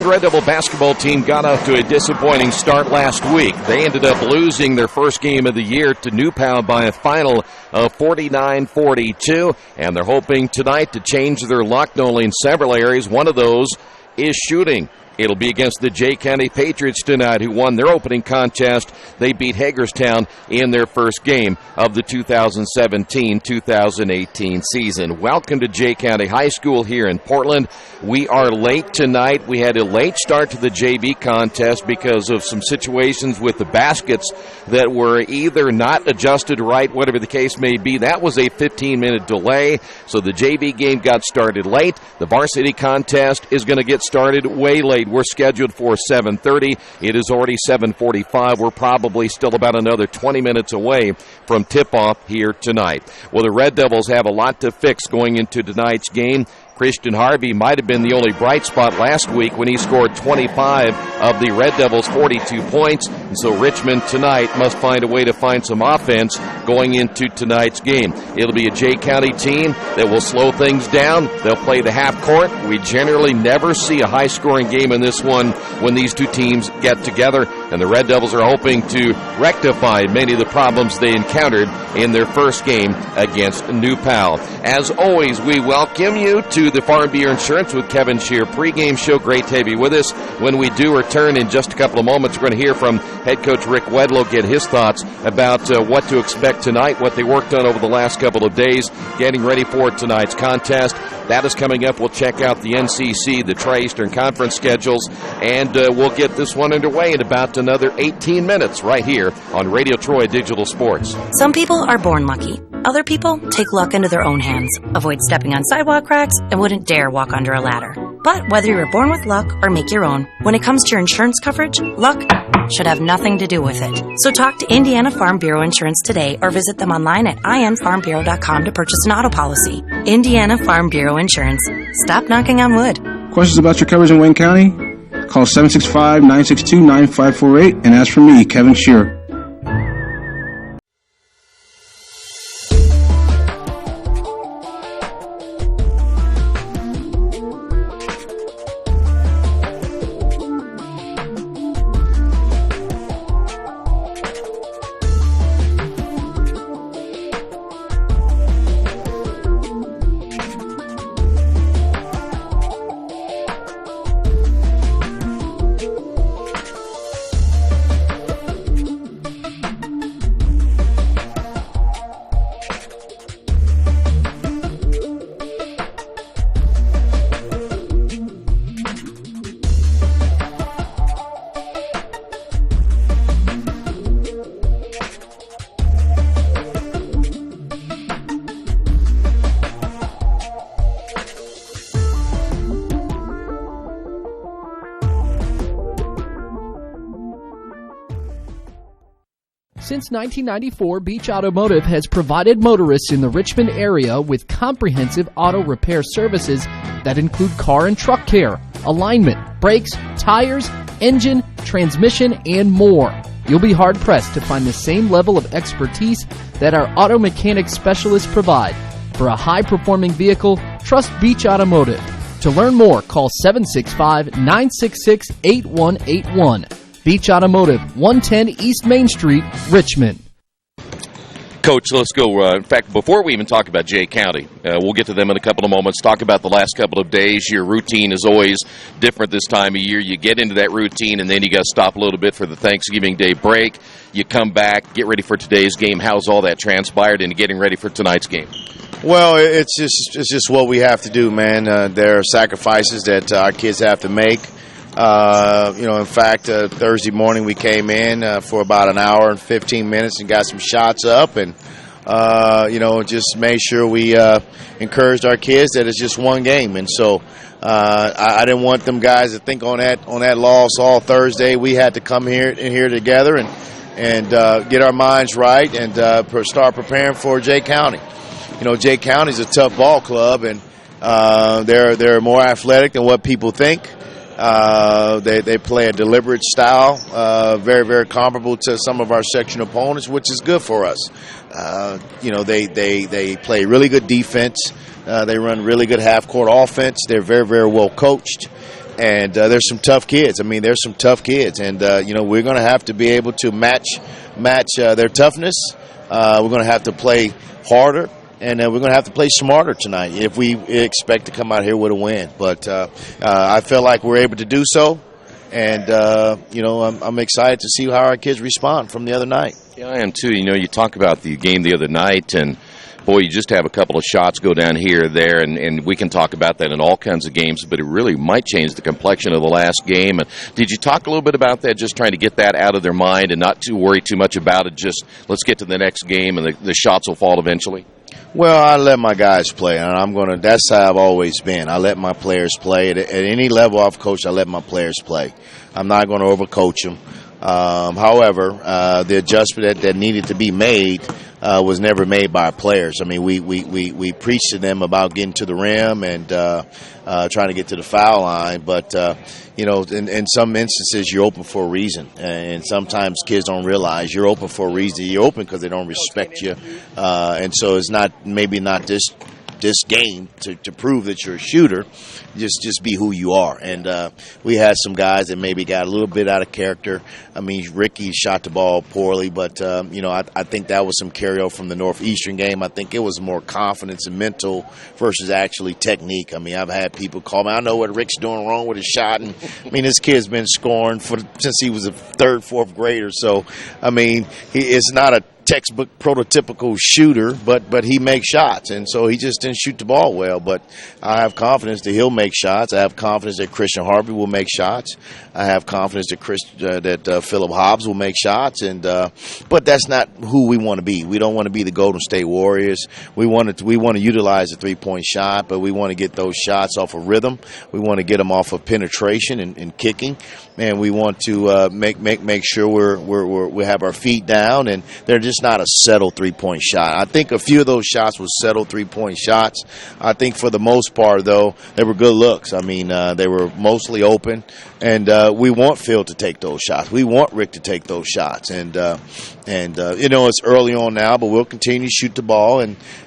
The Red Devil basketball team got off to a disappointing start last week. They ended up losing their first game of the year to New Pal by a final of 49-42, and they're hoping tonight to change their luck, not only in several areas. One of those is shooting. It'll be against the Jay County Patriots tonight, who won their opening contest. They beat Hagerstown in their first game of the 2017-2018 season. Welcome to Jay County High School here in Portland. We are late tonight. We had a late start to the JV contest because of some situations with the baskets that were either not adjusted right, whatever the case may be. That was a 15-minute delay, so the JV game got started late. The varsity contest is going to get started way late. We're scheduled for 7:30. It is already 7:45. We're probably still about another 20 minutes away from tip-off here tonight. Well, the Red Devils have a lot to fix going into tonight's game. Christian Harvey might have been the only bright spot last week when he scored 25 of the Red Devils' 42 points. And so Richmond tonight must find a way to find some offense going into tonight's game. It'll be a Jay County team that will slow things down. They'll play the half court. We generally never see a high-scoring game in this one when these two teams get together. And the Red Devils are hoping to rectify many of the problems they encountered in their first game against New Pal. As always, we welcome you to the Farm Bureau Insurance with Kevin Shear pregame show. Great to have you with us. When we do return in just a couple of moments, we're going to hear from head coach Rick Wedlow, get his thoughts about what to expect tonight, what they worked on over the last couple of days, getting ready for tonight's contest. That is coming up. We'll check out the NCC, the Tri-Eastern Conference schedules, and we'll get this one underway in about another 18 minutes right here on Radio Troy Digital Sports. Some people are born lucky. Other people take luck into their own hands, avoid stepping on sidewalk cracks, and wouldn't dare walk under a ladder. But whether you're born with luck or make your own, when it comes to your insurance coverage, luck should have nothing to do with it. So talk to Indiana Farm Bureau Insurance today or visit them online at infarmbureau.com to purchase an auto policy. Indiana Farm Bureau Insurance. Stop knocking on wood. Questions about your coverage in Wayne County? Call 765-962-9548 and ask for me, Kevin Shear. Since 1994, Beach Automotive has provided motorists in the Richmond area with comprehensive auto repair services that include car and truck care, alignment, brakes, tires, engine, transmission, and more. You'll be hard-pressed to find the same level of expertise that our auto mechanic specialists provide. For a high-performing vehicle, trust Beach Automotive. To learn more, call 765-966-8181. Beach Automotive, 110 East Main Street, Richmond. Coach, let's go. In fact, before we even talk about Jay County, we'll get to them in a couple of moments. Talk about the last couple of days. Your routine is always different this time of year. You get into that routine, and then you got to stop a little bit for the Thanksgiving Day break. You come back, get ready for today's game. How's all that transpired into getting ready for tonight's game? Well, it's just what we have to do, man. There are sacrifices that our kids have to make. In fact, Thursday morning we came in for about an hour and 15 minutes and got some shots up and, just made sure we encouraged our kids that it's just one game. And so I didn't want them guys to think on that loss all Thursday. We had to come here together and get our minds right and start preparing for Jay County. Jay County is a tough ball club, and they're more athletic than what people think. They play a deliberate style, very, very comparable to some of our section opponents, which is good for us. They play really good defense. They run really good half-court offense. They're very, very well coached. And there's some tough kids. I mean, there's some tough kids, and we're going to have to be able to match their toughness. We're going to have to play harder, and we're going to have to play smarter tonight if we expect to come out here with a win. But I feel like we're able to do so, and I'm excited to see how our kids respond from the other night. Yeah, I am too. You talk about the game the other night, and boy, you just have a couple of shots go down here or there, and we can talk about that in all kinds of games, but it really might change the complexion of the last game. And did you talk a little bit about that, just trying to get that out of their mind and not to worry too much about it, just let's get to the next game and the shots will fall eventually? Well, I let my guys play, and that's how I've always been. I let my players play. At any level I've coached, I let my players play. I'm not going to overcoach them. However, the adjustment that needed to be made was never made by our players. I mean, we preached to them about getting to the rim and trying to get to the foul line, but in some instances you're open for a reason, and sometimes kids don't realize you're open for a reason. You're open because they don't respect you, and so it's not this game to prove that you're a shooter. Just be who you are. And we had some guys that maybe got a little bit out of character. I mean, Ricky shot the ball poorly, but I think that was some carryover from the Northeastern game. I think it was more confidence and mental versus actually technique. I mean, I've had people call me, I know what Rick's doing wrong with his shot, and I mean, this kid's been scoring since he was a third, fourth grader. So I mean, it's not a textbook prototypical shooter, but he makes shots, and so he just didn't shoot the ball well. But I have confidence that he'll make shots. I have confidence that Christian Harvey will make shots. I have confidence that Phillip Hobbs will make shots, and but that's not who we want to be. We don't want to be the Golden State Warriors. We want to utilize the 3-point shot, but we want to get those shots off of rhythm. We want to get them off of penetration and kicking, and we want to make sure we have our feet down, and they're just not a settled 3-point shot. I think a few of those shots were settled 3-point shots. I think for the most part, though, they were good looks. I mean, they were mostly open, and we want Phil to take those shots. We want Rick to take those shots, and it's early on now, but we'll continue to shoot the ball.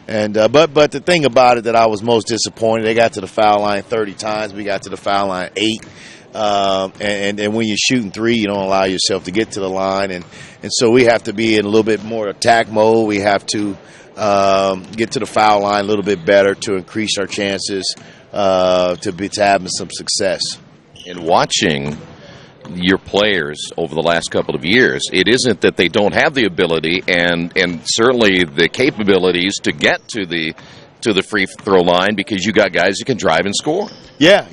But the thing about it that I was most disappointed, they got to the foul line 30 times. We got to the foul line 8. And when you're shooting 3, you don't allow yourself to get to the line, and so we have to be in a little bit more attack mode. We have to get to the foul line a little bit better to increase our chances to having some success. In watching your players over the last couple of years, it isn't that they don't have the ability and certainly the capabilities to get to the free throw line, because you got guys who can drive and score. Yeah,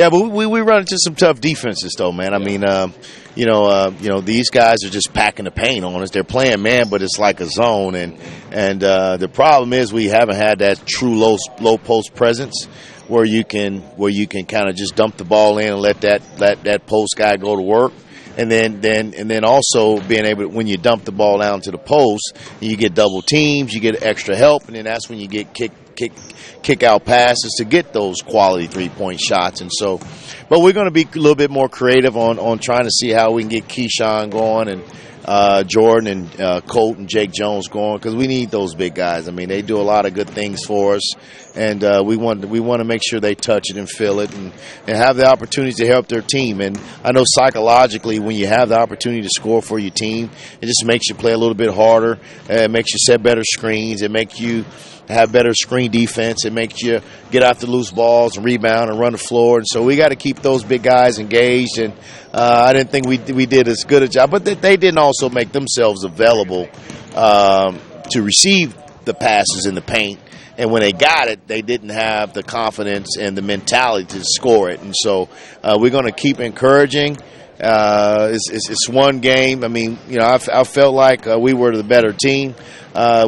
but we run into some tough defenses, though, man. I mean, these guys are just packing the paint on us. They're playing man, but it's like a zone, and the problem is we haven't had that true low post presence where you can kind of just dump the ball in and let that post guy go to work. And then also being able to, when you dump the ball down to the post, you get double teams, you get extra help, and then that's when you get kick out passes to get those quality 3-point shots. And so, but we're going to be a little bit more creative on trying to see how we can get Keyshawn going and Jordan and Colt and Jake Jones going, because we need those big guys. I mean, they do a lot of good things for us, and we want to make sure they touch it and feel it and have the opportunities to help their team. And I know psychologically, when you have the opportunity to score for your team, it just makes you play a little bit harder. It makes you set better screens. It makes you have better screen defense. It makes you get after loose balls and rebound and run the floor. And so we got to keep those big guys engaged. And I didn't think we did as good a job. But they didn't also make themselves available to receive the passes in the paint. And when they got it, they didn't have the confidence and the mentality to score it. And so we're going to keep encouraging. It's one game. I mean, I felt like we were the better team.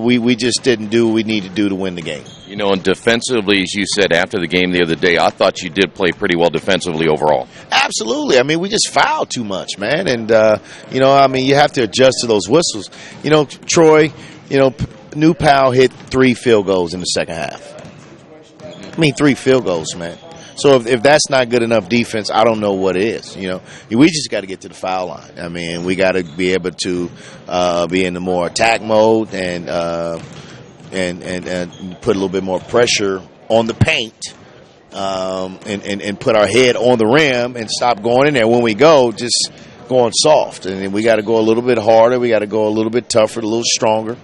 We just didn't do what we needed to do to win the game. And defensively, as you said after the game the other day, I thought you did play pretty well defensively overall. Absolutely. I mean, we just fouled too much, man. And, you have to adjust to those whistles. Troy, New Pal hit 3 field goals in the second half. I mean, 3 field goals, man. So if that's not good enough defense, I don't know what is. We just got to get to the foul line. I mean, we got to be able to be in the more attack mode and put a little bit more pressure on the paint and put our head on the rim and stop going in there. When we go, just going soft. And we got to go a little bit harder. We got to go a little bit tougher, a little stronger.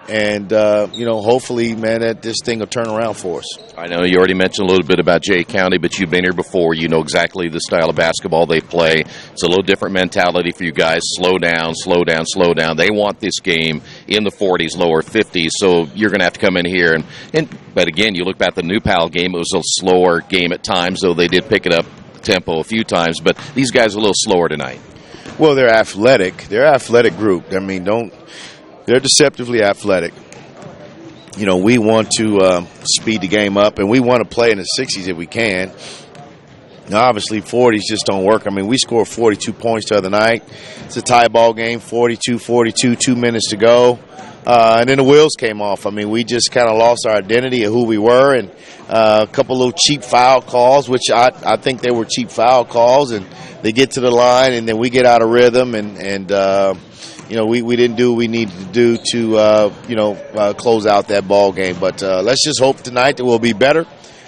And, hopefully, man, that this thing will turn around for us. I know you already mentioned a little bit about Jay County, but you've been here before. You know exactly the style of basketball they play. It's a little different mentality for you guys. Slow down, slow down, slow down. They want this game in the 40s, lower 50s, so you're going to have to come in here. But, again, you look back at the New Pal game. It was a slower game at times, though they did pick it up tempo a few times. But these guys are a little slower tonight. Well, they're athletic. They're an athletic group. I mean, they're deceptively athletic. We want to speed the game up, and we want to play in the 60s if we can. Now, obviously, 40s just don't work. I mean, we scored 42 points the other night. It's a tie ball game, 42-42, 2 minutes to go. And then the wheels came off. I mean, we just kind of lost our identity of who we were, and a couple little cheap foul calls, which I think they were cheap foul calls, and they get to the line, and then we get out of rhythm, and we didn't do what we needed to do to, close out that ball game. But let's just hope tonight that we'll be better.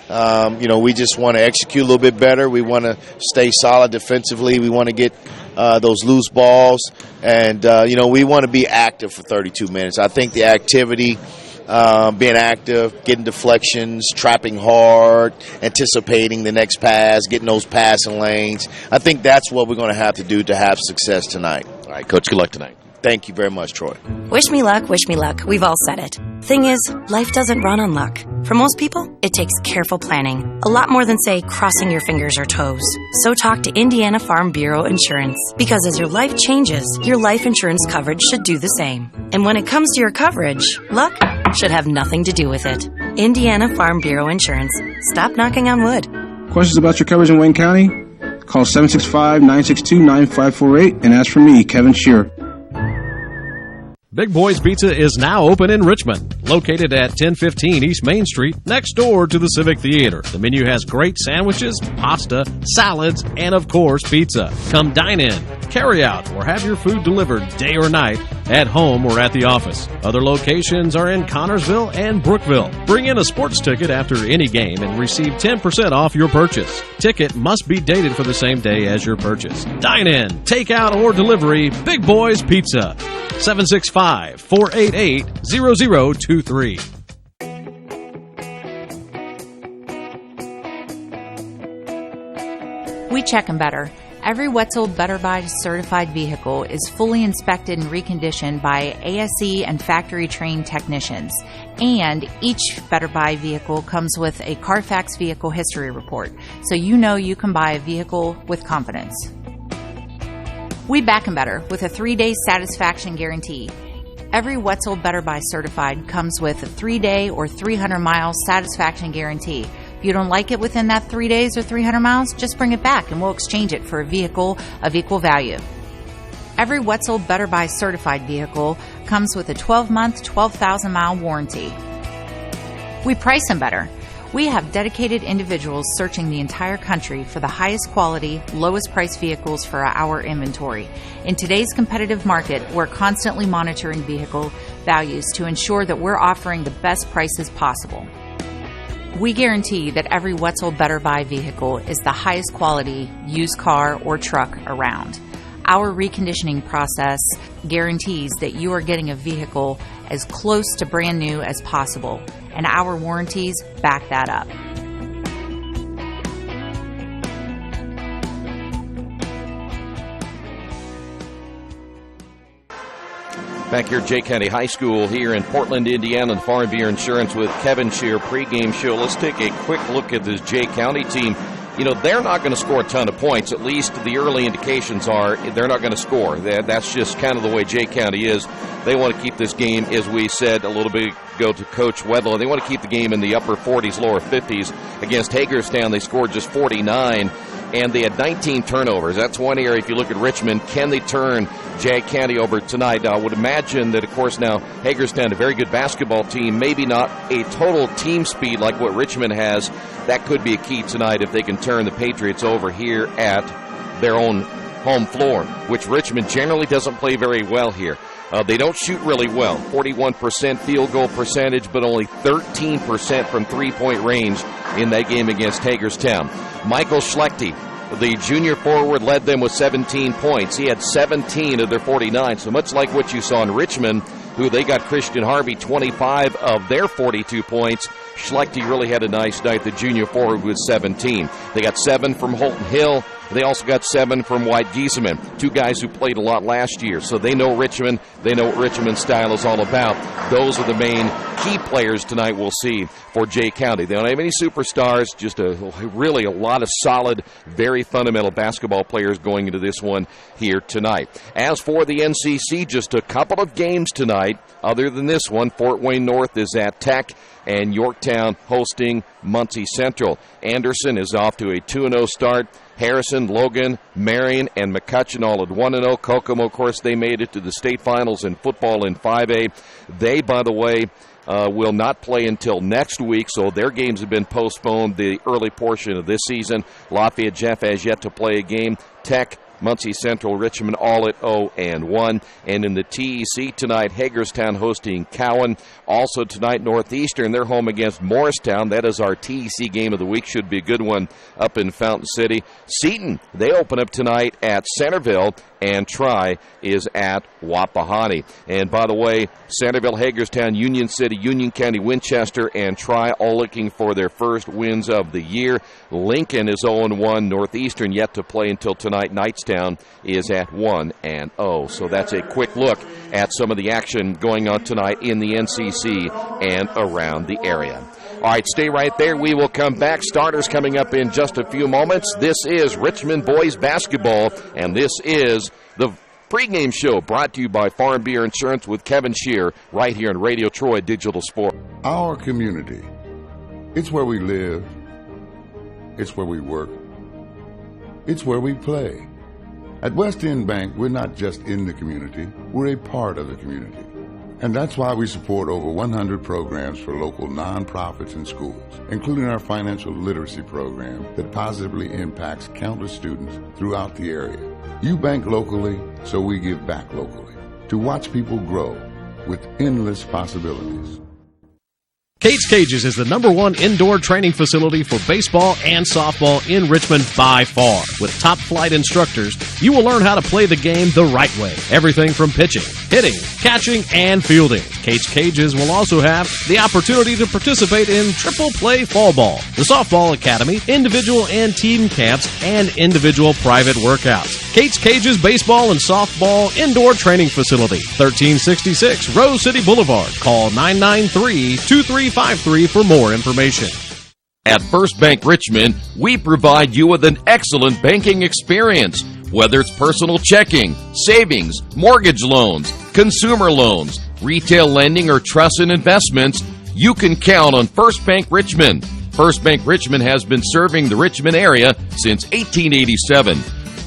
We just want to execute a little bit better. We want to stay solid defensively. We want to get those loose balls. And, we want to be active for 32 minutes. I think the activity, being active, getting deflections, trapping hard, anticipating the next pass, getting those passing lanes, I think that's what we're going to have to do to have success tonight. All right, Coach, good luck tonight. Thank you very much, Troy. Wish me luck, wish me luck. We've all said it. Thing is, life doesn't run on luck. For most people, it takes careful planning. A lot more than, say, crossing your fingers or toes. So talk to Indiana Farm Bureau Insurance. Because as your life changes, your life insurance coverage should do the same. And when it comes to your coverage, luck should have nothing to do with it. Indiana Farm Bureau Insurance. Stop knocking on wood. Questions about your coverage in Wayne County? Call 765-962-9548 and ask for me, Kevin Shearer. Big Boys Pizza is now open in Richmond, located at 1015 East Main Street, next door to the Civic Theater. The menu has great sandwiches, pasta, salads, and of course, pizza. Come dine in, carry out, or have your food delivered day or night, at home or at the office. Other locations are in Connorsville and Brookville. Bring in a sports ticket after any game and receive 10% off your purchase. Ticket must be dated for the same day as your purchase. Dine in, take out, or delivery, Big Boys Pizza. 765-488-0023. We check them better. Every Wetzel Better Buy certified vehicle is fully inspected and reconditioned by ASE and factory-trained technicians. And each Better Buy vehicle comes with a Carfax vehicle history report, so you know you can buy a vehicle with confidence. We back them better with a 3-day satisfaction guarantee. Every Wetzel Better Buy certified comes with a 3-day or 300-mile satisfaction guarantee. If you don't like it within that 3 days or 300 miles, just bring it back and we'll exchange it for a vehicle of equal value. Every Wetzel Better Buy certified vehicle comes with a 12-month, 12,000-mile warranty. We price them better. We have dedicated individuals searching the entire country for the highest quality, lowest price vehicles for our inventory. In today's competitive market, we're constantly monitoring vehicle values to ensure that we're offering the best prices possible. We guarantee that every Wetzel Better Buy vehicle is the highest quality used car or truck around. Our reconditioning process guarantees that you are getting a vehicle as close to brand new as possible, and our warranties back that up. Back here at Jay County High School here in Portland, Indiana, and Farm Bureau Insurance with Kevin Shear pregame show. Let's take a quick look at this Jay County team. You know, they're not going to score a ton of points. At least the early indications are they're not going to score. That's just kind of the way Jay County is. They want to keep this game, as we said a little bit ago to Coach Wedlow, they want to keep the game in the upper 40s, lower 50s. Against Hagerstown, they scored just 49, and they had 19 turnovers. That's one area. If you look at Richmond, can they turn Jay County over tonight? Now, I would imagine that, of course, now Hagerstown, a very good basketball team, maybe not a total team speed like what Richmond has. That could be a key tonight if they can turn the Patriots over here at their own home floor, which Richmond generally doesn't play very well here. They don't shoot really well, 41% field goal percentage, but only 13% from three-point range. in that game against Hagerstown. Michael Schlechte, the junior forward, led them with 17 points. He had 17 of their 49, so much like what you saw in Richmond, who they got Christian Harvey 25 of their 42 points. Schlechte really had a nice night, the junior forward, with 17. They got 7 from Holton Hill. They also got 7 from White Giesemann, 2 guys who played a lot last year. So they know Richmond. They know what Richmond's style is all about. Those are the main key players tonight we'll see for Jay County. They don't have any superstars, just really a lot of solid, very fundamental basketball players going into this one here tonight. As for the NCC, just a couple of games tonight. Other than this one, Fort Wayne North is at Tech, and Yorktown hosting Muncie Central. Anderson is off to a 2-0 start. Harrison, Logan, Marion, and McCutcheon all at 1-0. Kokomo, of course, they made it to the state finals in football in 5A. They, by the way, will not play until next week, so their games have been postponed the early portion of this season. Lafayette Jeff has yet to play a game. Tech, Muncie Central, Richmond all at 0-1. And in the TEC tonight, Hagerstown hosting Cowan. Also tonight, Northeastern, they're home against Morristown. That is our TEC game of the week. Should be a good one up in Fountain City. Seton, they open up tonight at Centerville, and Tri is at Wapahani. And by the way, Centerville, Hagerstown, Union City, Union County, Winchester, and Tri all looking for their first wins of the year. Lincoln is 0-1. Northeastern yet to play until tonight. Knightstown is at 1-0. So that's a quick look at some of the action going on tonight in the NCC and around the area. All right, stay right there. We will come back. Starters coming up in just a few moments. This is Richmond Boys Basketball, and this is the pregame show brought to you by Farm Beer Insurance with Kevin Shear right here on Radio Troy Digital Sport. Our community, it's where we live, it's where we work, it's where we play. At West End Bank, we're not just in the community, we're a part of the community. And that's why we support over 100 programs for local nonprofits and schools, including our financial literacy program that positively impacts countless students throughout the area. You bank locally, so we give back locally to watch people grow with endless possibilities. Kate's Cages is the #1 indoor training facility for baseball and softball in Richmond by far. With top flight instructors, you will learn how to play the game the right way. Everything from pitching, hitting, catching, and fielding. Kate's Cages will also have the opportunity to participate in triple play fall ball, the softball academy, individual and team camps, and individual private workouts. Kate's Cages Baseball and Softball Indoor Training Facility, 1366 Rose City Boulevard. Call 993-2353 for more information. At First Bank Richmond, we provide you with an excellent banking experience. Whether it's personal checking, savings, mortgage loans, consumer loans, retail lending, or trust and investments, you can count on First Bank Richmond. First Bank Richmond has been serving the Richmond area since 1887.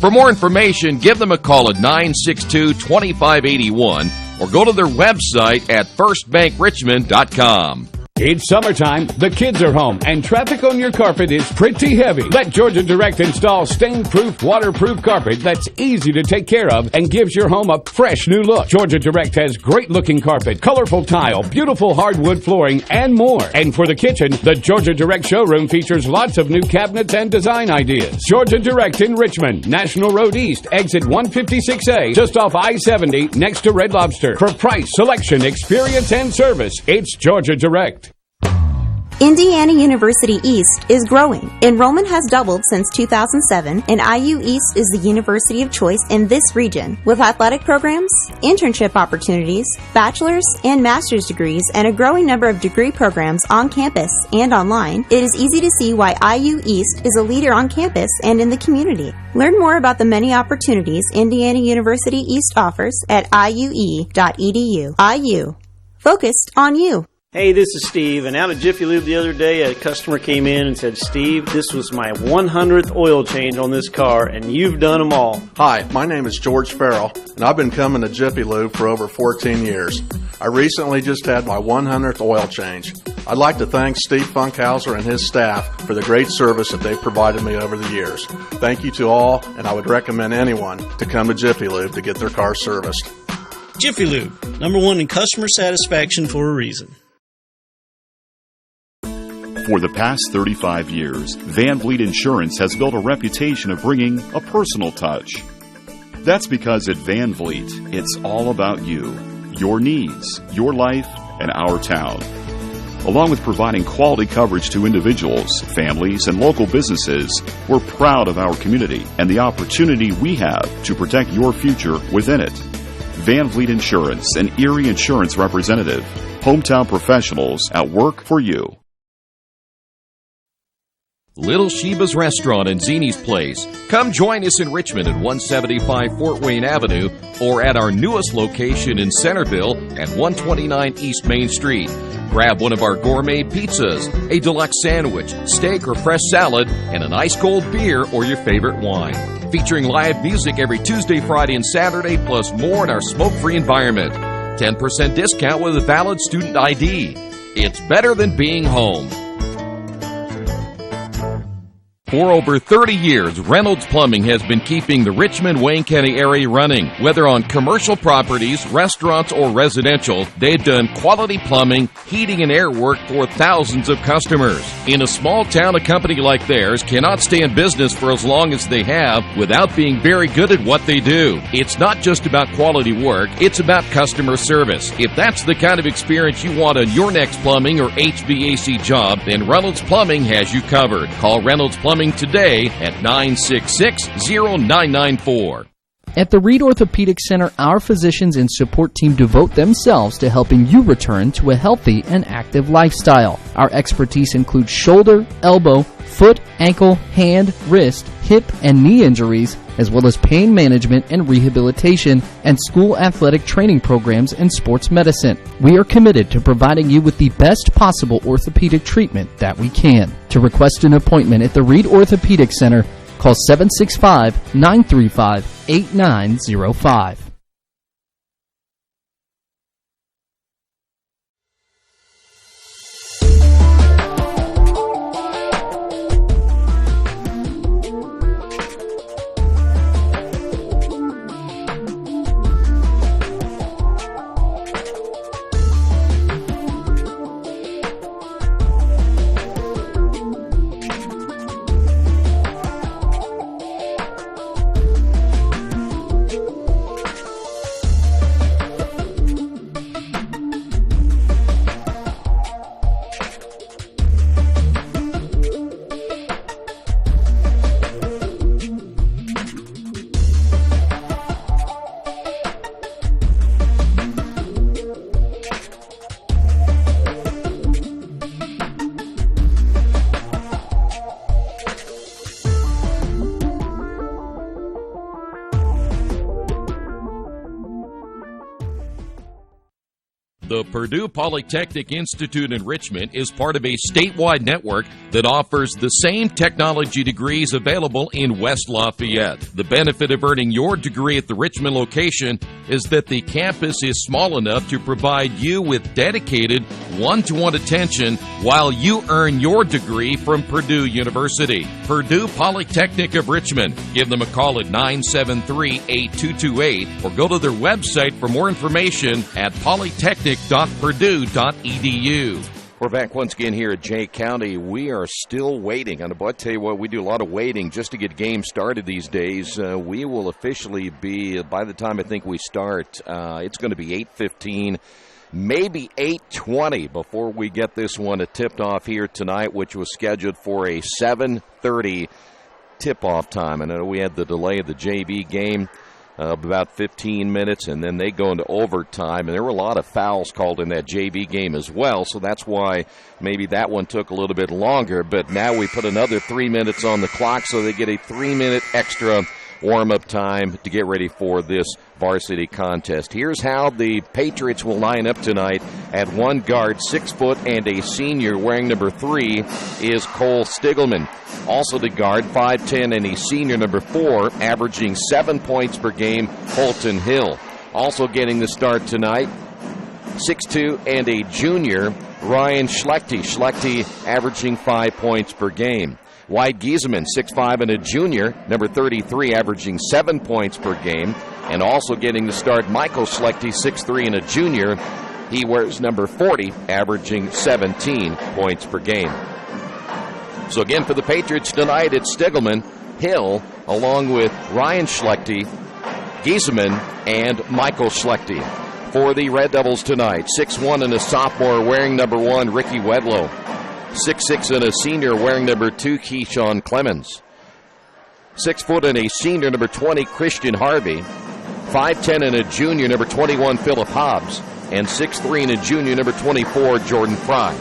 For more information, give them a call at 962-2581 or go to their website at firstbankrichmond.com. It's summertime, the kids are home, and traffic on your carpet is pretty heavy. Let Georgia Direct install stain-proof, waterproof carpet that's easy to take care of and gives your home a fresh new look. Georgia Direct has great-looking carpet, colorful tile, beautiful hardwood flooring, and more. And for the kitchen, the Georgia Direct showroom features lots of new cabinets and design ideas. Georgia Direct in Richmond, National Road East, exit 156A, just off I-70, next to Red Lobster. For price, selection, experience, and service, it's Georgia Direct. Indiana University East is growing. Enrollment has doubled since 2007, and IU East is the university of choice in this region. With athletic programs, internship opportunities, bachelor's and master's degrees, and a growing number of degree programs on campus and online, it is easy to see why IU East is a leader on campus and in the community. Learn more about the many opportunities Indiana University East offers at iue.edu. IU. Focused on you. Hey, this is Steve, and out at Jiffy Lube the other day, a customer came in and said, Steve, this was my 100th oil change on this car, and you've done them all. Hi, my name is George Farrell, and I've been coming to Jiffy Lube for over 14 years. I recently just had my 100th oil change. I'd like to thank Steve Funkhauser and his staff for the great service that they've provided me over the years. Thank you to all, and I would recommend anyone to come to Jiffy Lube to get their car serviced. Jiffy Lube, #1 in customer satisfaction for a reason. For the past 35 years, Van Vliet Insurance has built a reputation of bringing a personal touch. That's because at Van Vliet, it's all about you, your needs, your life, and our town. Along with providing quality coverage to individuals, families, and local businesses, we're proud of our community and the opportunity we have to protect your future within it. Van Vliet Insurance, an Erie Insurance representative. Hometown professionals at work for you. Little Sheba's Restaurant and Zini's Place. Come join us in Richmond at 175 Fort Wayne Avenue or at our newest location in Centerville at 129 East Main Street. Grab one of our gourmet pizzas, a deluxe sandwich, steak or fresh salad, and an ice-cold beer or your favorite wine. Featuring live music every Tuesday, Friday, and Saturday, plus more in our smoke-free environment. 10% discount with a valid student ID. It's better than being home. For over 30 years, Reynolds Plumbing has been keeping the Richmond-Wayne County area running. Whether on commercial properties, restaurants, or residential, they've done quality plumbing, heating, and air work for thousands of customers. In a small town, a company like theirs cannot stay in business for as long as they have without being very good at what they do. It's not just about quality work, it's about customer service. If that's the kind of experience you want on your next plumbing or HVAC job, then Reynolds Plumbing has you covered. Call Reynolds Plumbing today at 966-0994. At the Reed Orthopedic Center, our physicians and support team devote themselves to helping you return to a healthy and active lifestyle. Our expertise includes shoulder, elbow, foot, ankle, hand, wrist, hip, and knee injuries, as well as pain management and rehabilitation and school athletic training programs and sports medicine. We are committed to providing you with the best possible orthopedic treatment that we can. To request an appointment at the Reed Orthopedic Center, call 765-935-8905. The Purdue Polytechnic Institute in Richmond is part of a statewide network that offers the same technology degrees available in West Lafayette. The benefit of earning your degree at the Richmond location is that the campus is small enough to provide you with dedicated one-to-one attention while you earn your degree from Purdue University. Purdue Polytechnic of Richmond. Give them a call at 973-8228 or go to their website for more information at polytechnic.purdue.edu. We're back once again here at Jay County. We are still waiting. And I tell you what, we do a lot of waiting just to get games started these days. We will officially be, by the time I think we start, it's going to be 8:15, maybe 8:20 before we get this one tipped off here tonight, which was scheduled for a 7:30 tip-off time. I know we had the delay of the JV game of about 15 minutes, and then they go into overtime, and there were a lot of fouls called in that JV game as well, so that's why maybe that one took a little bit longer. But now we put another 3 minutes on the clock, so they get a 3-minute extra warm-up time to get ready for this varsity contest. Here's how the Patriots will line up tonight. At one guard, 6 foot and a senior wearing number 3 is Cole Stiglman. Also the guard, 5'10", and a senior number 4, averaging 7 points per game, Holton Hill. Also getting the start tonight, 6'2", and a junior, Ryan Schlechte. Schlechte averaging 5 points per game. Wyatt Giesemann, 6'5", and a junior, number 33, averaging 7 points per game. And also getting the start, Michael Schlechte, 6'3", and a junior. He wears number 40, averaging 17 points per game. So again, for the Patriots tonight, it's Stiegelman, Hill, along with Ryan Schlechte, Giesemann, and Michael Schlechte. For the Red Devils tonight, 6'1" and a sophomore wearing number 1, Ricky Wedlow. 6'6" and a senior wearing number 2, Keyshawn Clemens. 6 foot and a senior, number 20, Christian Harvey. 5'10" and a junior, number 21, Philip Hobbs. And 6'3" and a junior, number 24, Jordan Fry.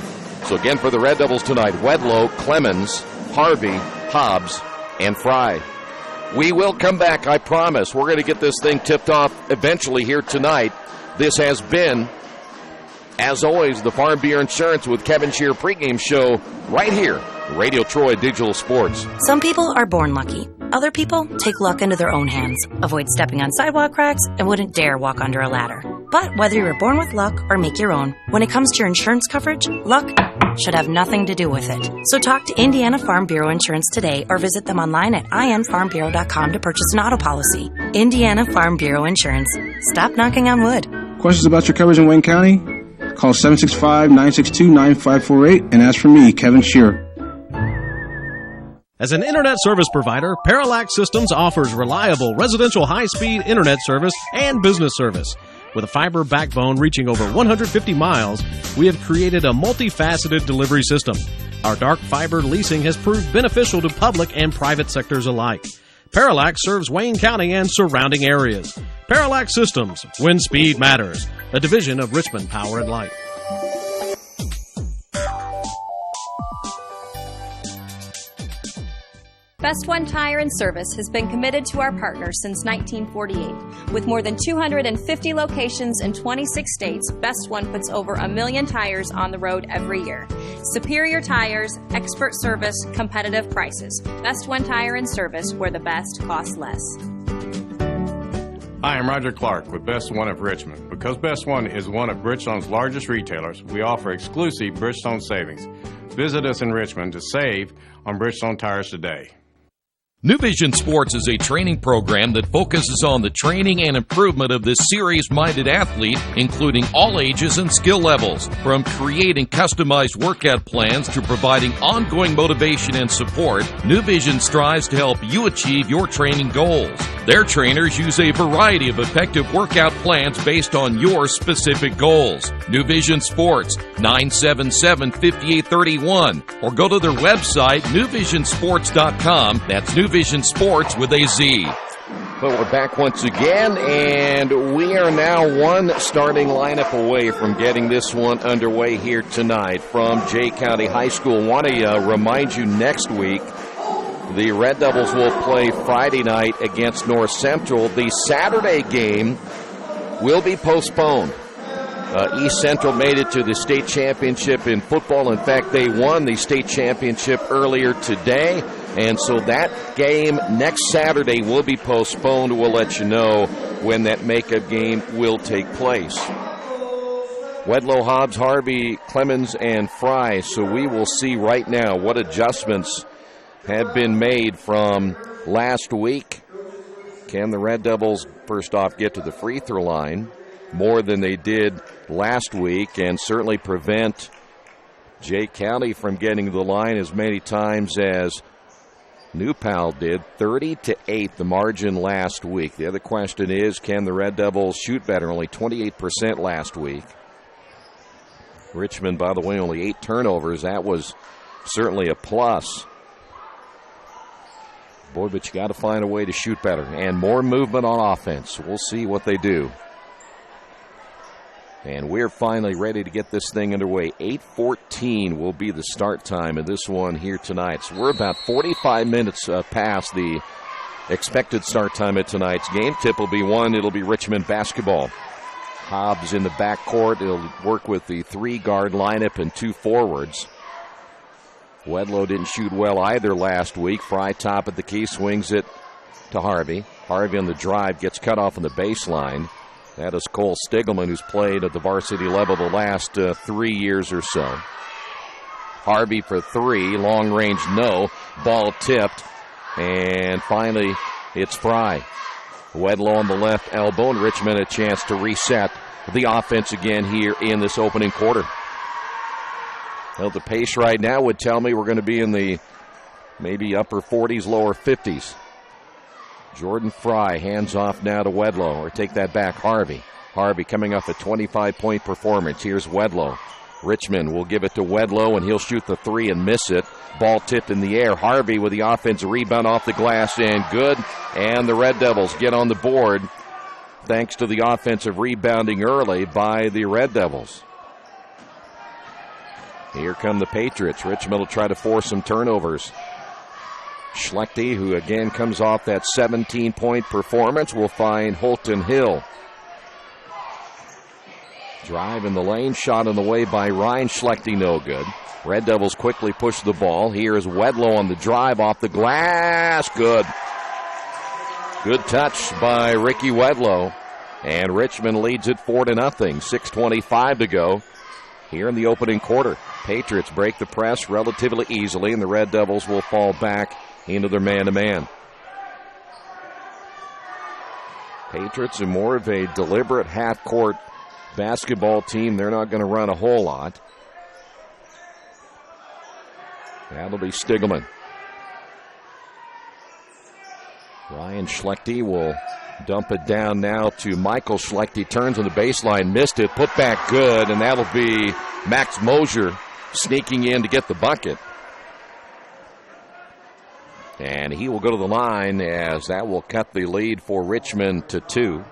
So again, for the Red Devils tonight, Wedlow, Clemens, Harvey, Hobbs, and Fry. We will come back, I promise. We're going to get this thing tipped off eventually here tonight. This has been, as always, the Farm Bureau Insurance with Kevin Shear pregame show right here, Radio Troy Digital Sports. Some people are born lucky. Other people take luck into their own hands, avoid stepping on sidewalk cracks, and wouldn't dare walk under a ladder. But whether you were born with luck or make your own, when it comes to your insurance coverage, luck should have nothing to do with it. So talk to Indiana Farm Bureau Insurance today or visit them online at infarmbureau.com to purchase an auto policy. Indiana Farm Bureau Insurance. Stop knocking on wood. Questions about your coverage in Wayne County? Call 765-962-9548 and ask for me, Kevin Shear. As an internet service provider, Parallax Systems offers reliable residential high-speed internet service and business service. With a fiber backbone reaching over 150 miles, we have created a multifaceted delivery system. Our dark fiber leasing has proved beneficial to public and private sectors alike. Parallax serves Wayne County and surrounding areas. Parallax Systems, when speed matters. A division of Richmond Power and Light. Best One Tire and Service has been committed to our partners since 1948. With more than 250 locations in 26 states, Best One puts over 1 million tires on the road every year. Superior tires, expert service, competitive prices. Best One Tire and Service, where the best costs less. Hi, I'm Roger Clark with Best One of Richmond. Because Best One is one of Bridgestone's largest retailers, we offer exclusive Bridgestone savings. Visit us in Richmond to save on Bridgestone tires today. New Vision Sports is a training program that focuses on the training and improvement of this serious-minded athlete, including all ages and skill levels. From creating customized workout plans to providing ongoing motivation and support, New Vision strives to help you achieve your training goals. Their trainers use a variety of effective workout plans based on your specific goals. New Vision Sports, 977-5831, or go to their website, newvisionsports.com. That's New Vision Sports with a Z. But we're back once again, and we are now one starting lineup away from getting this one underway here tonight from Jay County High School. Want to remind you, next week, the Red Devils will play Friday night against North Central. The Saturday game will be postponed. East Central made it to the state championship in football. In fact, they won the state championship earlier today. And so that game next Saturday will be postponed. We'll let you know when that makeup game will take place. Wedlow, Hobbs, Harvey, Clemens, and Fry. So we will see right now what adjustments have been made from last week. Can the Red Devils, first off, get to the free throw line more than they did last week and certainly prevent Jay County from getting to the line as many times as New Pal did? 30-8 the margin last week. The other question is, can the Red Devils shoot better? Only 28% last week. Richmond, by the way, only 8 turnovers. That was certainly a plus. Boy, but you got to find a way to shoot better and more movement on offense. We'll see what they do. And we're finally ready to get this thing underway. 8:14 will be the start time of this one here tonight. So we're about 45 minutes past the expected start time of tonight's game. Tip will be 1. It'll be Richmond basketball. Hobbs in the backcourt. He'll work with the 3-guard lineup and 2 forwards. Wedlow didn't shoot well either last week. Fry top at the key, swings it to Harvey. Harvey on the drive, gets cut off on the baseline. That is Cole Stiegelman, who's played at the varsity level the last 3 years or so. Harvey for 3, long range no, ball tipped, and finally it's Fry. Wedlow on the left elbow, and Richmond a chance to reset the offense again here in this opening quarter. Well, the pace right now would tell me we're going to be in the maybe upper 40s, lower 50s. Jordan Fry hands off now to Wedlow, or take that back, Harvey. Harvey coming off a 25-point performance. Here's Wedlow. Richmond will give it to Wedlow, and he'll shoot the three and miss it. Ball tipped in the air. Harvey with the offensive rebound off the glass, and good. And the Red Devils get on the board thanks to the offensive rebounding early by the Red Devils. Here come the Patriots. Richmond will try to force some turnovers. Schlechte, who again comes off that 17-point performance, will find Holton Hill. Drive in the lane, shot in the way by Ryan Schlechte, no good. Red Devils quickly push the ball. Here's Wedlow on the drive off the glass. Good. Good touch by Ricky Wedlow. And Richmond leads it 4-0. 6:25 to go here in the opening quarter. Patriots break the press relatively easily, and the Red Devils will fall back into their man-to-man. Patriots are more of a deliberate half-court basketball team. They're not going to run a whole lot. That'll be Stiegelman. Ryan Schlechte will dump it down now to Michael Schlechte. Turns on the baseline, missed it, put back good, and that'll be Max Mosier sneaking in to get the bucket. And he will go to the line, as that will cut the lead for Richmond to 2.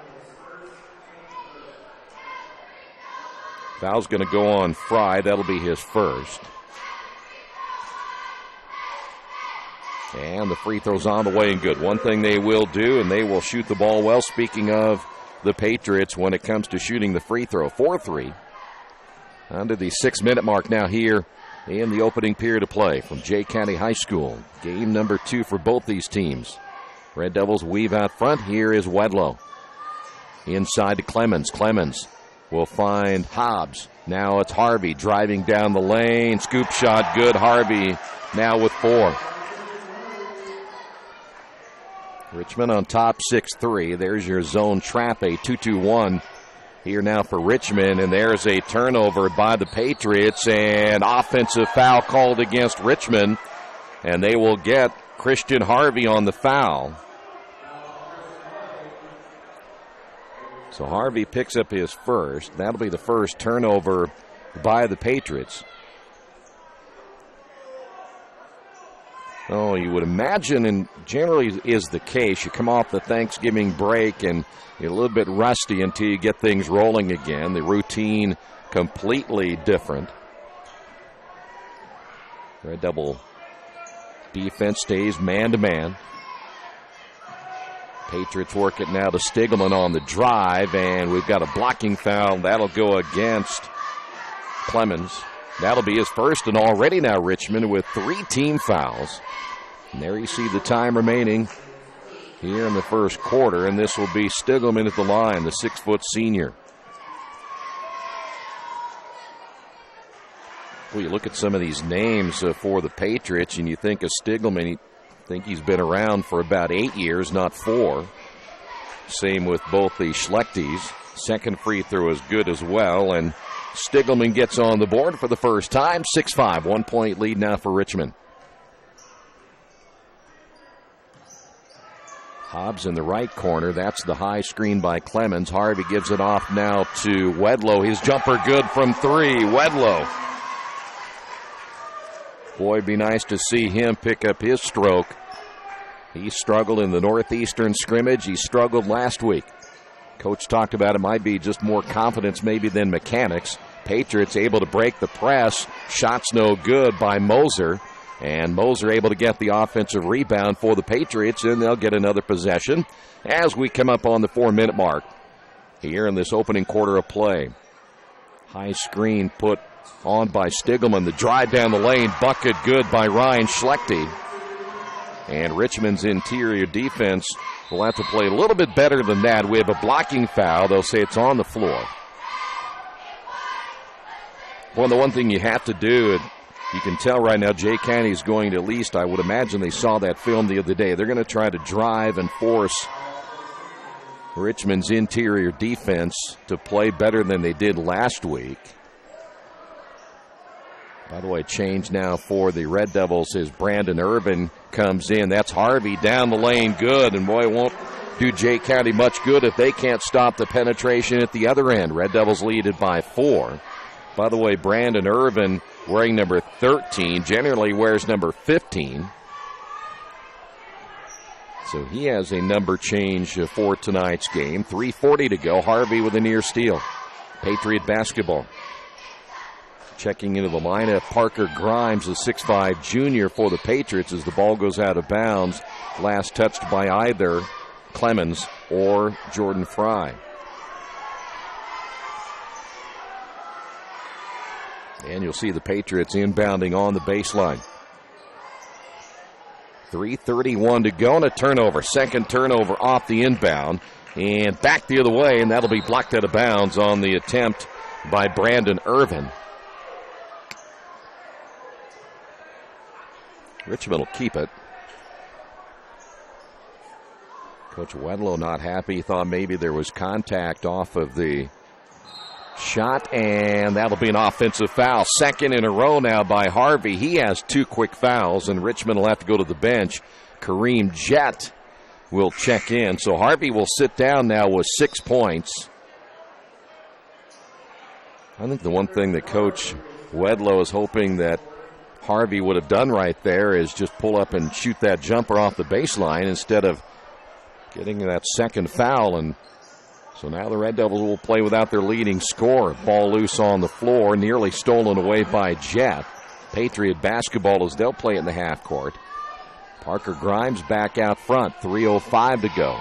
Foul's going to go on Fry. That'll be his first. And the free throw's on the way and good. One thing they will do, and they will shoot the ball well. Speaking of the Patriots, when it comes to shooting the free throw, 4-3. Under the 6-minute mark now here in the opening period of play from Jay County High School. Game number 2 for both these teams. Red Devils weave out front. Here is Wedlow. Inside to Clemens. Clemens will find Hobbs. Now it's Harvey driving down the lane. Scoop shot good. Harvey now with 4. Richmond on top 6-3. There's your zone trap, a 2-2-1 here now for Richmond. And there's a turnover by the Patriots, and offensive foul called against Richmond. And they will get Christian Harvey on the foul. So Harvey picks up his first. That'll be the first turnover by the Patriots. Oh, you would imagine, and generally is the case, you come off the Thanksgiving break and you're a little bit rusty until you get things rolling again. The routine completely different. Red Devil defense stays man-to-man. Patriots work it now to Stiegelman on the drive, and we've got a blocking foul. That'll go against Clemens. That'll be his first, and already now Richmond with 3 team fouls. And there you see the time remaining here in the first quarter, and this will be Stiegelman at the line, the 6-foot senior. Well, you look at some of these names for the Patriots, and you think of Stiegelman. You think he's been around for about 8 years, not 4. Same with both the Schlechtes. Second free throw is good as well, and Stiegelman gets on the board for the first time. 6-5, 1-point lead now for Richmond. Hobbs in the right corner. That's the high screen by Clemens. Harvey gives it off now to Wedlow. His jumper good from 3. Wedlow. Boy, it'd be nice to see him pick up his stroke. He struggled in the Northeastern scrimmage. He struggled last week. Coach talked about it might be just more confidence maybe than mechanics. Patriots able to break the press. Shots no good by Moser. And Moser able to get the offensive rebound for the Patriots, and they'll get another possession as we come up on the 4-minute mark here in this opening quarter of play. High screen put on by Stiegelman. The drive down the lane, bucket good by Ryan Schlechte. And Richmond's interior defense will have to play a little bit better than that. We have a blocking foul. They'll say it's on the floor. Well, the one thing you have to do, you can tell right now Jay County is going to, at least I would imagine they saw that film the other day. They're going to try to drive and force Richmond's interior defense to play better than they did last week. By the way, change now for the Red Devils as Brandon Irvin comes in. That's Harvey down the lane, good, and boy, it won't do Jay County much good if they can't stop the penetration at the other end. Red Devils lead it by 4. By the way, Brandon Irvin wearing number 13, generally wears number 15. So he has a number change for tonight's game. 3:40 to go. Harvey with a near steal. Patriot basketball. Checking into the lineup, Parker Grimes, the 6'5 junior for the Patriots as the ball goes out of bounds. Last touched by either Clemens or Jordan Fry. And you'll see the Patriots inbounding on the baseline. 3:31 to go and a turnover. Second turnover off the inbound. And back the other way, and that'll be blocked out of bounds on the attempt by Brandon Irvin. Richmond will keep it. Coach Wedlow not happy. Thought maybe there was contact off of the shot, and that'll be an offensive foul. Second in a row now by Harvey. He has 2 quick fouls, and Richmond will have to go to the bench. Kareem Jett will check in. So Harvey will sit down now with 6 points. I think the one thing that Coach Wedlow is hoping that Harvey would have done right there is just pull up and shoot that jumper off the baseline instead of getting that second foul. And so now the Red Devils will play without their leading scorer. Ball loose on the floor, nearly stolen away by Jett. Patriot basketball as they'll play it in the half court. Parker Grimes back out front, 3:05 to go.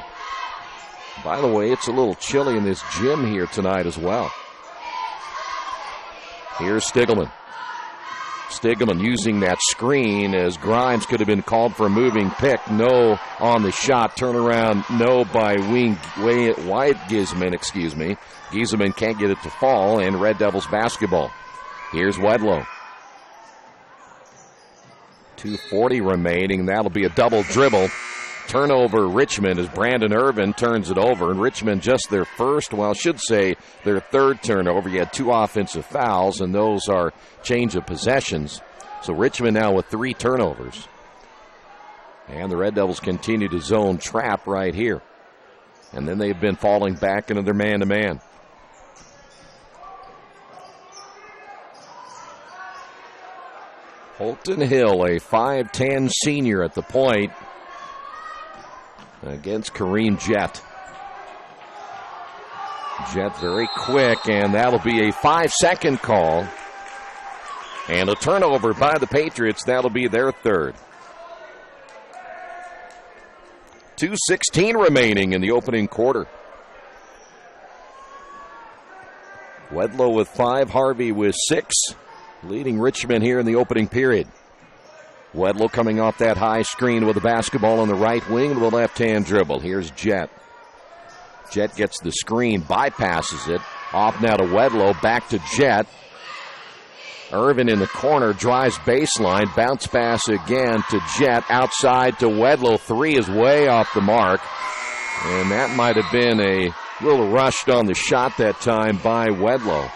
By the way, it's a little chilly in this gym here tonight as well. Here's Stiglman. Stiglman using that screen as Grimes could have been called for a moving pick. No on the shot. Turnaround, no by Wyatt Gizman, Gizman can't get it to fall, and Red Devils basketball. Here's Wedlow. 2:40 remaining. That'll be a double dribble. Turnover Richmond as Brandon Irvin turns it over. And Richmond just their first, well, I should say their third turnover. You had 2 offensive fouls, and those are change of possessions. So Richmond now with 3 turnovers. And the Red Devils continue to zone trap right here. And then they've been falling back into their man-to-man. Holton Hill, a 5'10 senior at the point, against Kareem Jett. Jett very quick, and that'll be a 5-second call. And a turnover by the Patriots. That'll be their third. 2:16 remaining in the opening quarter. Wedlow with 5, Harvey with 6, leading Richmond here in the opening period. Wedlow coming off that high screen with the basketball on the right wing with a left-hand dribble. Here's Jett. Jett gets the screen, bypasses it. Off now to Wedlow, back to Jett. Irvin in the corner, drives baseline, bounce pass again to Jett, outside to Wedlow. 3 is way off the mark. And that might have been a little rushed on the shot that time by Wedlow.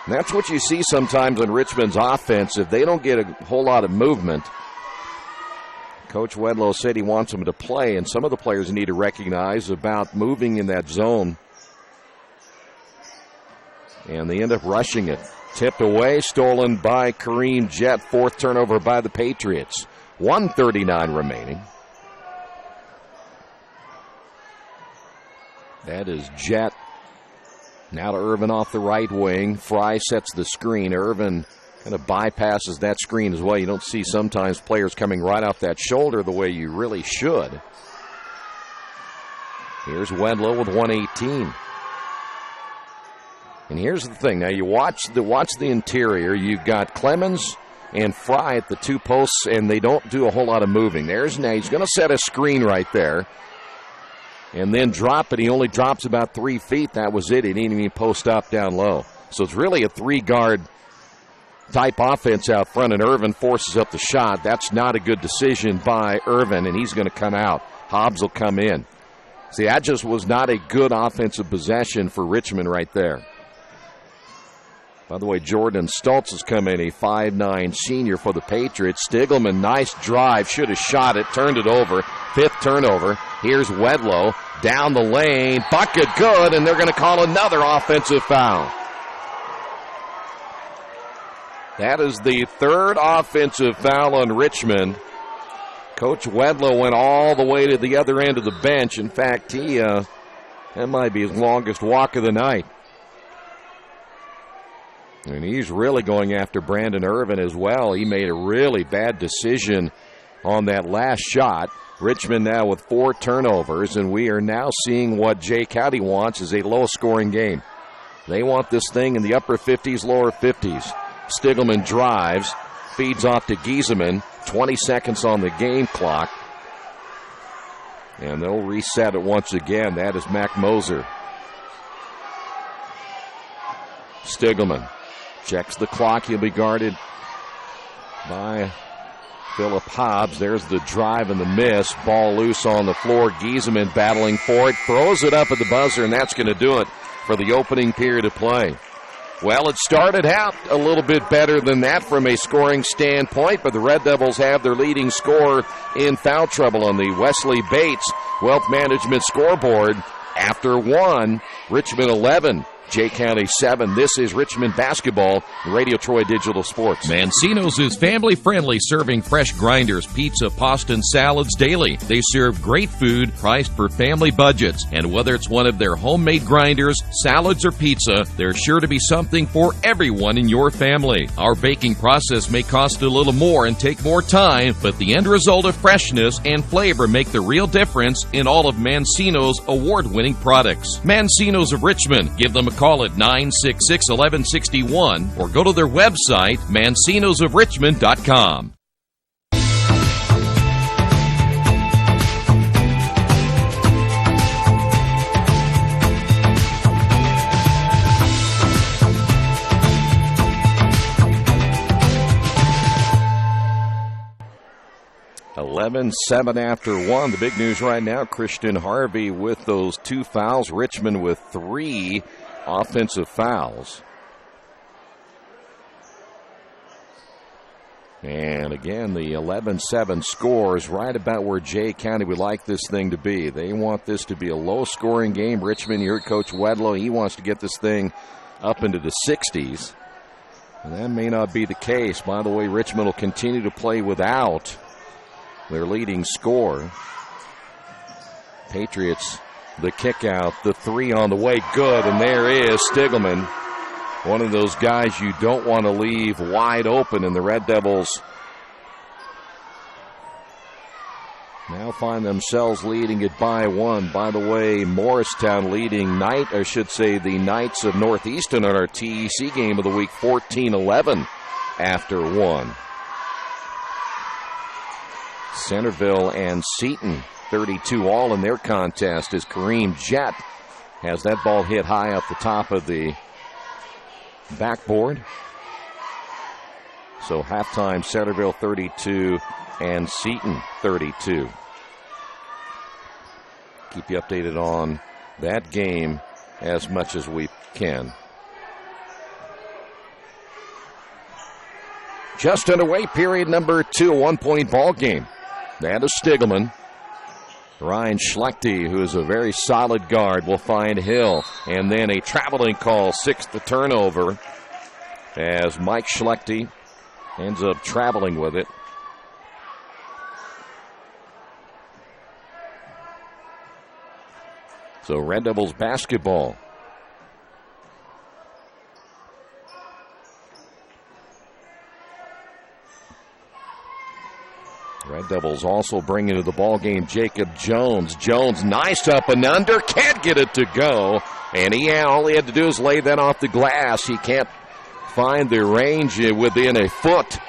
And that's what you see sometimes on Richmond's offense. If they don't get a whole lot of movement, Coach Wedlow said he wants them to play, and some of the players need to recognize about moving in that zone. And they end up rushing it. Tipped away, stolen by Kareem Jett. 4th turnover by the Patriots. 1:39 remaining. That is Jett. Now to Irvin off the right wing. Fry sets the screen. Irvin kind of bypasses that screen as well. You don't see sometimes players coming right off that shoulder the way you really should. Here's Wedlow with 1:18. And here's the thing. Now you watch the interior. You've got Clemens and Fry at the 2 posts, and they don't do a whole lot of moving. There's now he's going to set a screen right there. And then drop it. He only drops about 3 feet. That was it. He didn't even post up down low. So it's really a 3-guard type offense out front, and Irvin forces up the shot. That's not a good decision by Irvin, and he's going to come out. Hobbs will come in. See, that just was not a good offensive possession for Richmond right there. By the way, Jordan Stultz has come in, a 5'9" senior for the Patriots. Stiegelman, nice drive, should have shot it, turned it over. 5th turnover. Here's Wedlow down the lane. Bucket good, and they're going to call another offensive foul. That is the 3rd offensive foul on Richmond. Coach Wedlow went all the way to the other end of the bench. In fact, that might be his longest walk of the night. And he's really going after Brandon Irvin as well. He made a really bad decision on that last shot. Richmond now with 4 turnovers, and we are now seeing what Jay County wants is a low-scoring game. They want this thing in the upper 50s, lower 50s. Stiegelman drives, feeds off to Giesemann. 20 seconds on the game clock. And they'll reset it once again. That is Mac Moser. Stiegelman checks the clock. He'll be guarded by Philip Hobbs. There's the drive and the miss. Ball loose on the floor. Giesemann battling for it. Throws it up at the buzzer, and that's going to do it for the opening period of play. Well, it started out a little bit better than that from a scoring standpoint, but the Red Devils have their leading scorer in foul trouble on the Wesley Bates Wealth Management scoreboard. After 1, Richmond 11. Jay County 7. This is Richmond basketball, Radio Troy Digital Sports. Mancino's is family friendly, serving fresh grinders, pizza, pasta, and salads daily. They serve great food priced for family budgets. And whether it's one of their homemade grinders, salads, or pizza, there's sure to be something for everyone in your family. Our baking process may cost a little more and take more time, but the end result of freshness and flavor make the real difference in all of Mancino's award-winning products. Mancino's of Richmond. Give them a call at 966-1161 or go to their website, mancinosofrichmond.com. Seven after 1. The big news right now, Christian Harvey with those 2 fouls. Richmond with 3 offensive fouls. And again, the 11-7 score is right about where Jay County would like this thing to be. They want this to be a low-scoring game. Richmond, you heard Coach Wedlow, he wants to get this thing up into the 60s. And that may not be the case. By the way, Richmond will continue to play without their leading scorer. Patriots, the kick out, the 3 on the way, good, and there is Stiegelman. One of those guys you don't want to leave wide open, and the Red Devils now find themselves leading it by 1. By the way, Morristown leading the Knights of Northeastern on our TEC game of the week, 14-11 after 1. Centerville and Seton, 32 all in their contest as Kareem Jett has that ball hit high up the top of the backboard. So halftime, Centerville 32 and Seton 32. Keep you updated on that game as much as we can. Just underway, period number 2, a 1-point ball game. That is Stiegelman. Ryan Schlechte, who is a very solid guard, will find Hill. And then a traveling call, 6th turnover, as Mike Schlechte ends up traveling with it. So Red Devils basketball. Red Devils also bring into the ball game Jacob Jones. Jones, nice up and under, can't get it to go. And all he had to do is lay that off the glass. He can't find the range within a foot.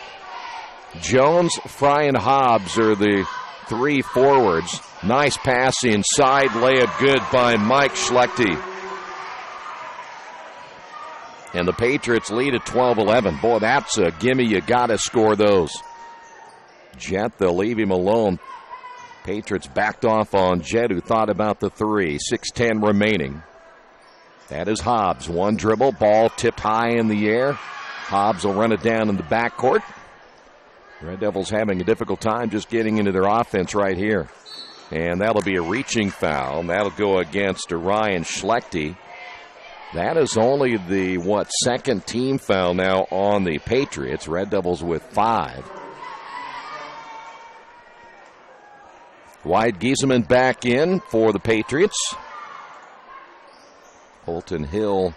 Jones, Fry, and Hobbs are the 3 forwards. Nice pass inside, layup good by Mike Schlechte. And the Patriots lead at 12-11. Boy, that's a gimme. You got to score those. Jett, they'll leave him alone. Patriots backed off on Jett, who thought about the 3. 6:10 remaining. That is Hobbs. One dribble, ball tipped high in the air. Hobbs will run it down in the backcourt. Red Devils having a difficult time just getting into their offense right here. And that'll be a reaching foul. That'll go against Ryan Schlechte. That is only the, second team foul now on the Patriots. Red Devils with 5. Wyatt Giesemann back in for the Patriots. Holton Hill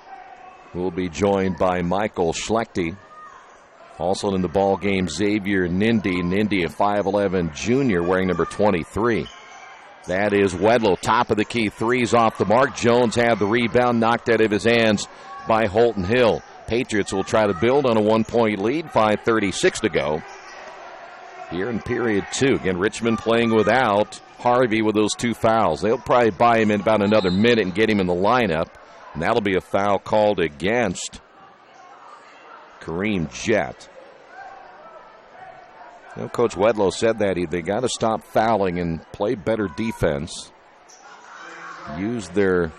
will be joined by Michael Schlechte. Also in the ball game, Xavier Nindy. Nindy, a 5'11 junior, wearing number 23. That is Wedlow, top of the key, threes off the mark. Jones had the rebound, knocked out of his hands by Holton Hill. Patriots will try to build on a 1-point lead, 5:36 to go here in period 2. Again, Richmond playing without Harvey with those 2 fouls. They'll probably buy him in about another minute and get him in the lineup, and that'll be a foul called against Kareem Jett. Coach Wedlow said that they got to stop fouling and play better defense. Use their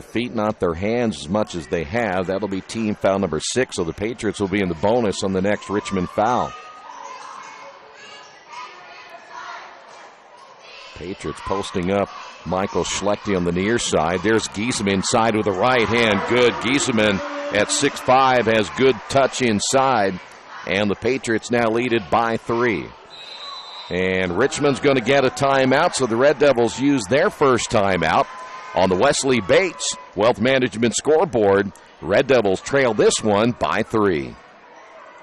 feet, not their hands, as much as they have. That'll be team foul number 6, so the Patriots will be in the bonus on the next Richmond foul. Patriots posting up Michael Schlechte on the near side. There's Giesemann inside with a right hand. Good. Giesemann at 6'5" has good touch inside. And the Patriots now lead it by 3. And Richmond's going to get a timeout, so the Red Devils use their first timeout. On the Wesley Bates Wealth Management scoreboard, Red Devils trail this one by 3.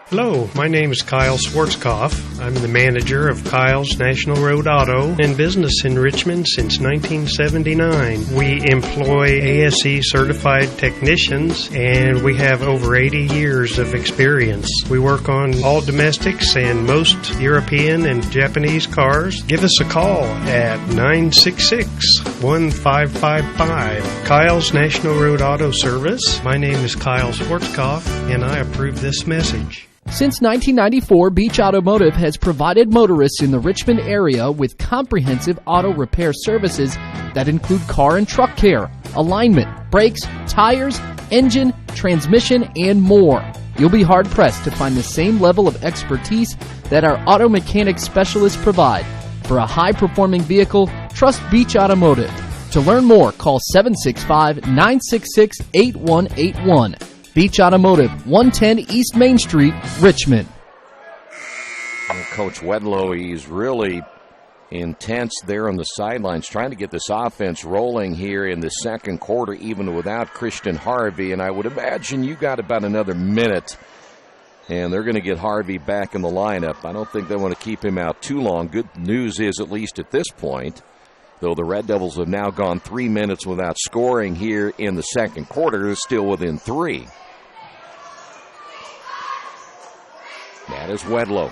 Hello, my name is Kyle Schwarzkopf. I'm the manager of Kyle's National Road Auto, in business in Richmond since 1979. We employ ASE certified technicians, and we have over 80 years of experience. We work on all domestics and most European and Japanese cars. Give us a call at 966-1555. Kyle's National Road Auto Service. My name is Kyle Schwarzkopf, and I approve this message. Since 1994, Beach Automotive has provided motorists in the Richmond area with comprehensive auto repair services that include car and truck care, alignment, brakes, tires, engine, transmission, and more. You'll be hard-pressed to find the same level of expertise that our auto mechanic specialists provide. For a high-performing vehicle, trust Beach Automotive. To learn more, call 765-966-8181. Beach Automotive, 110 East Main Street, Richmond. Coach Wedlow, he's really intense there on the sidelines, trying to get this offense rolling here in the second quarter, even without Christian Harvey. And I would imagine you got about another minute, and they're going to get Harvey back in the lineup. I don't think they want to keep him out too long. Good news is, at least at this point, though the Red Devils have now gone 3 minutes without scoring here in the second quarter, they're still within 3. That is Wedlow.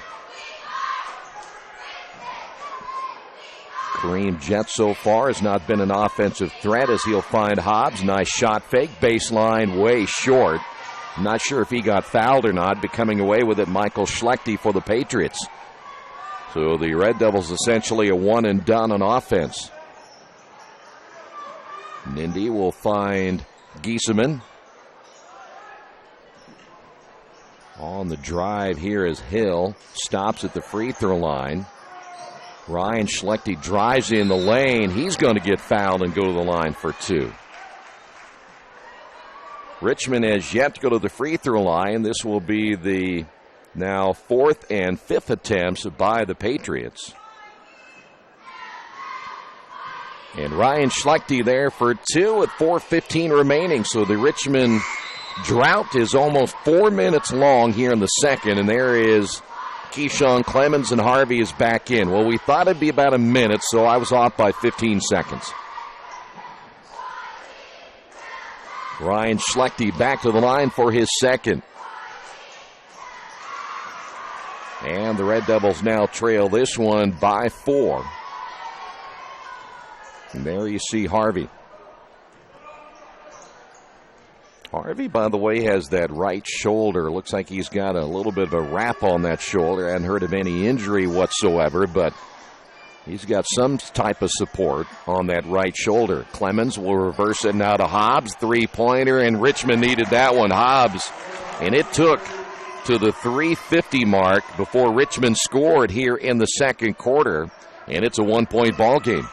Kareem Jett so far has not been an offensive threat as he'll find Hobbs. Nice shot fake. Baseline way short. I'm not sure if he got fouled or not, but coming away with it, Michael Schlechte for the Patriots. So the Red Devils essentially a one and done on offense. Nindy will find Giesemann. On the drive here is Hill. Stops at the free throw line. Ryan Schlechte drives in the lane. He's going to get fouled and go to the line for 2. Richmond has yet to go to the free throw line. This will be the now 4th and 5th attempts by the Patriots. And Ryan Schlechte there for 2 with 4:15 remaining. So the Richmond drought is almost 4 minutes long here in the second, and there is Keyshawn Clemens, and Harvey is back in. Well, we thought it'd be about a minute, so I was off by 15 seconds. Ryan Schlechte back to the line for his second. And the Red Devils now trail this one by 4. And there you see Harvey. Harvey, by the way, has that right shoulder. Looks like he's got a little bit of a wrap on that shoulder. I hadn't heard of any injury whatsoever, but He's got some type of support on that right shoulder. Clemens will reverse it now to Hobbs. Three-pointer, and Richmond needed that one. Hobbs. And it took to the 3:50 mark before Richmond scored here in the second quarter. And it's a one-point ball game.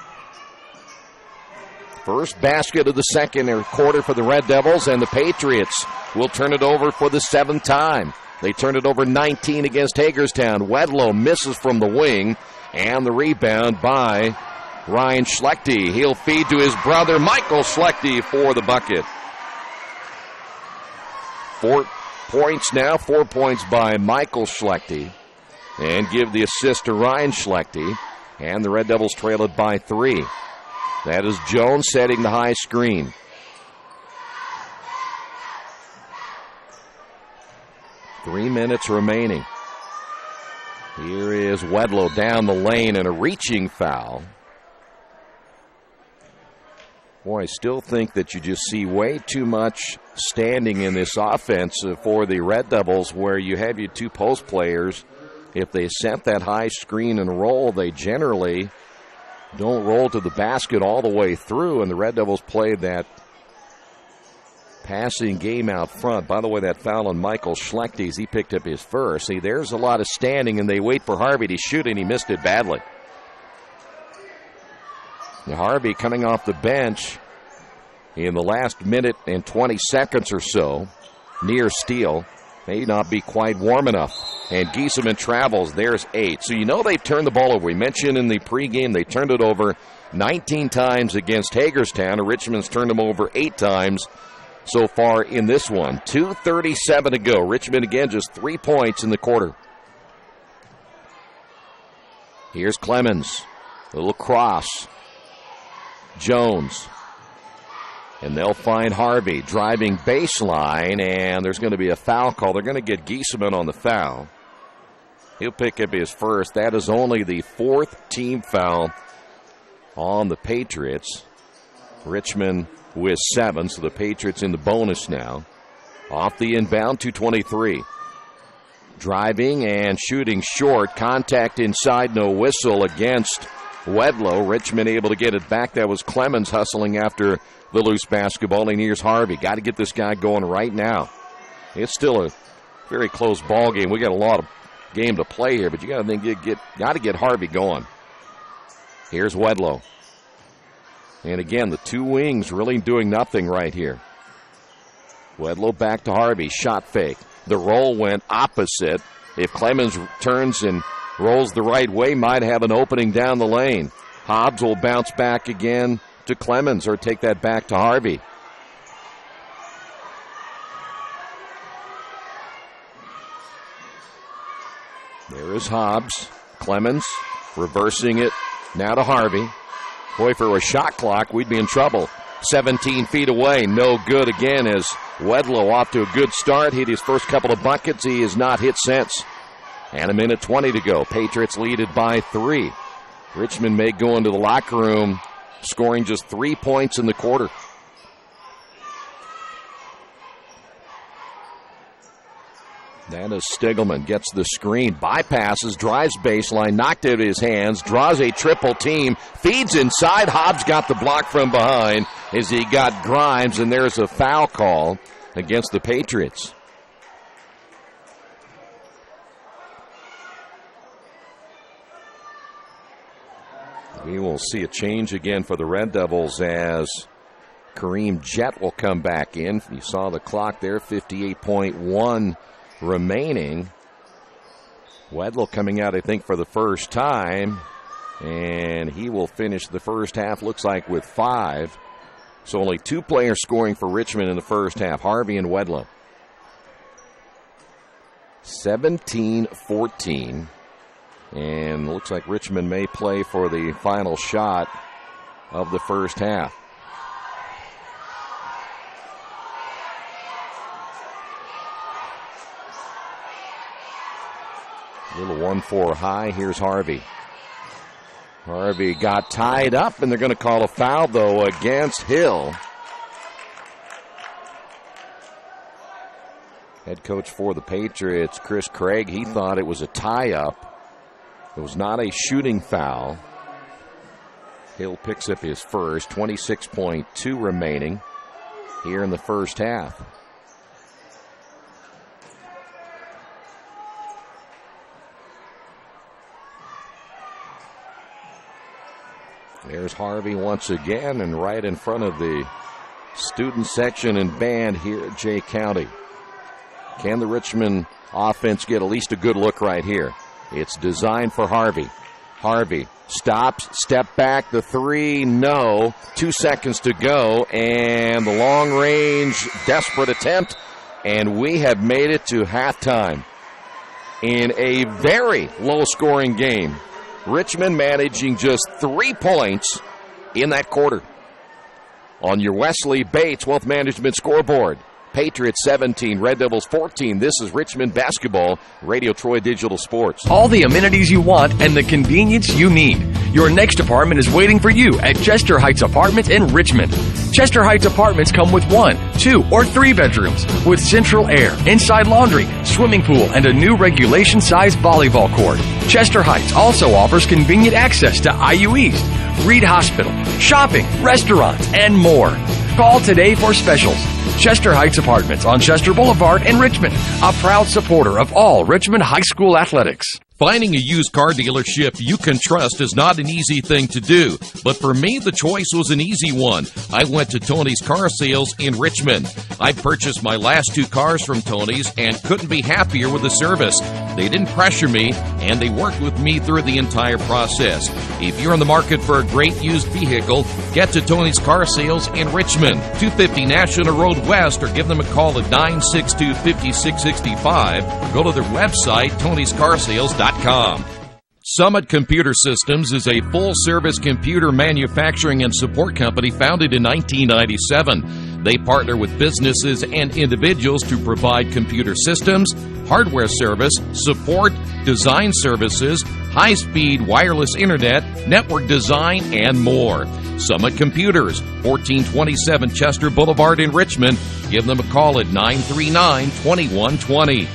First basket of the second quarter for the Red Devils, and the Patriots will turn it over for the seventh time. They turned it over 19 against Hagerstown. Wedlow misses from the wing, and the rebound by Ryan Schlechte. He'll feed to his brother, Michael Schlechte, for the bucket. 4 points now, 4 points by Michael Schlechte, and give the assist to Ryan Schlechte, and the Red Devils trail it by 3. That is Jones setting the high screen. Three minutes remaining. Here is Wedlow down the lane and a reaching foul. Boy, I still think that you just see way too much standing in this offense for the Red Devils, where you have your two post players. If they set that high screen and roll, they generally don't roll to the basket all the way through, and the Red Devils played that passing game out front. By the way, that foul on Michael Schlechte, he picked up his first. See, there's a lot of standing, and they wait for Harvey to shoot, and he missed it badly. Now, Harvey coming off the bench in the last minute and 20 seconds or so, near steal. May not be quite warm enough. And Giesemann travels. There's 8. So you know they've turned the ball over. We mentioned in the pregame they turned it over 19 times against Hagerstown. Richmond's turned them over 8 times so far in this one. 2:37 to go. Richmond again just 3 points in the quarter. Here's Clemens. Little cross. Jones. And they'll find Harvey driving baseline, and there's going to be a foul call. They're going to get Giesemann on the foul. He'll pick up his first. That is only the 4th team foul on the Patriots. Richmond with 7, so the Patriots in the bonus now. Off the inbound, 2:23. Driving and shooting short. Contact inside, no whistle against Wedlow. Richmond able to get it back. That was Clemens hustling after the loose basketball. And here's Harvey. Got to get this guy going right now. It's still a very close ball game. We got a lot of game to play here, but you got to get Harvey going. Here's Wedlow. And again, the two wings really doing nothing right here. Wedlow back to Harvey. Shot fake. The roll went opposite. If Clemens turns and rolls the right way, might have an opening down the lane. Hobbs will bounce back again to Clemens, or take that back to Harvey. There is Hobbs. Clemens reversing it now to Harvey. Boy, for a shot clock, we'd be in trouble. 17 feet away, no good again as Wedlow off to a good start. Hit his first couple of buckets. He has not hit since. And a minute 20 to go. Patriots lead it by 3. Richmond may go into the locker room scoring just 3 points in the quarter. That is Stiegelman. Gets the screen, bypasses, drives baseline, knocked out of his hands, draws a triple team, feeds inside. Hobbs got the block from behind as he got Grimes, and there's a foul call against the Patriots. We will see a change again for the Red Devils as Kareem Jett will come back in. You saw the clock there, 58.1 remaining. Wedlow coming out, I think, for the first time, and he will finish the first half, looks like, with 5. So only 2 players scoring for Richmond in the first half, Harvey and Wedlow. 17-14. And looks like Richmond may play for the final shot of the first half. Little 1-4 high. Here's Harvey. Harvey got tied up, and they're going to call a foul, though, against Hill. Head coach for the Patriots, Chris Craig, he thought it was a tie-up. It was not a shooting foul. Hill picks up his first, 26.2 remaining here in the first half. There's Harvey once again, and right in front of the student section and band here at Jay County. Can the Richmond offense get at least a good look right here? It's designed for Harvey. Harvey stops, step back, the three, no. 2 seconds to go, and the long-range desperate attempt, and we have made it to halftime in a very low-scoring game. Richmond managing just 3 points in that quarter. On your Wesley Bates Wealth Management scoreboard, Patriots 17, Red Devils 14. This is Richmond Basketball, Radio Troy Digital Sports. All the amenities you want and the convenience you need. Your next apartment is waiting for you at Chester Heights Apartments in Richmond. Chester Heights Apartments come with 1, 2, or 3 bedrooms with central air, inside laundry, swimming pool, and a new regulation-size volleyball court. Chester Heights also offers convenient access to IU East, Reed Hospital, shopping, restaurants, and more. Call today for specials. Chester Heights Apartments on Chester Boulevard in Richmond, a proud supporter of all Richmond High School athletics. Finding a used car dealership you can trust is not an easy thing to do, but for me, the choice was an easy one. I went to Tony's Car Sales in Richmond. I purchased my last 2 cars from Tony's and couldn't be happier with the service. They didn't pressure me, and they worked with me through the entire process. If you're in the market for a great used vehicle, get to Tony's Car Sales in Richmond, 250 National Road West, or give them a call at 962-5665, or go to their website, tonyscarsales.com. Summit Computer Systems is a full-service computer manufacturing and support company founded in 1997. They partner with businesses and individuals to provide computer systems, hardware service, support, design services, high-speed wireless internet, network design, and more. Summit Computers, 1427 Chester Boulevard in Richmond. Give them a call at 939-2120.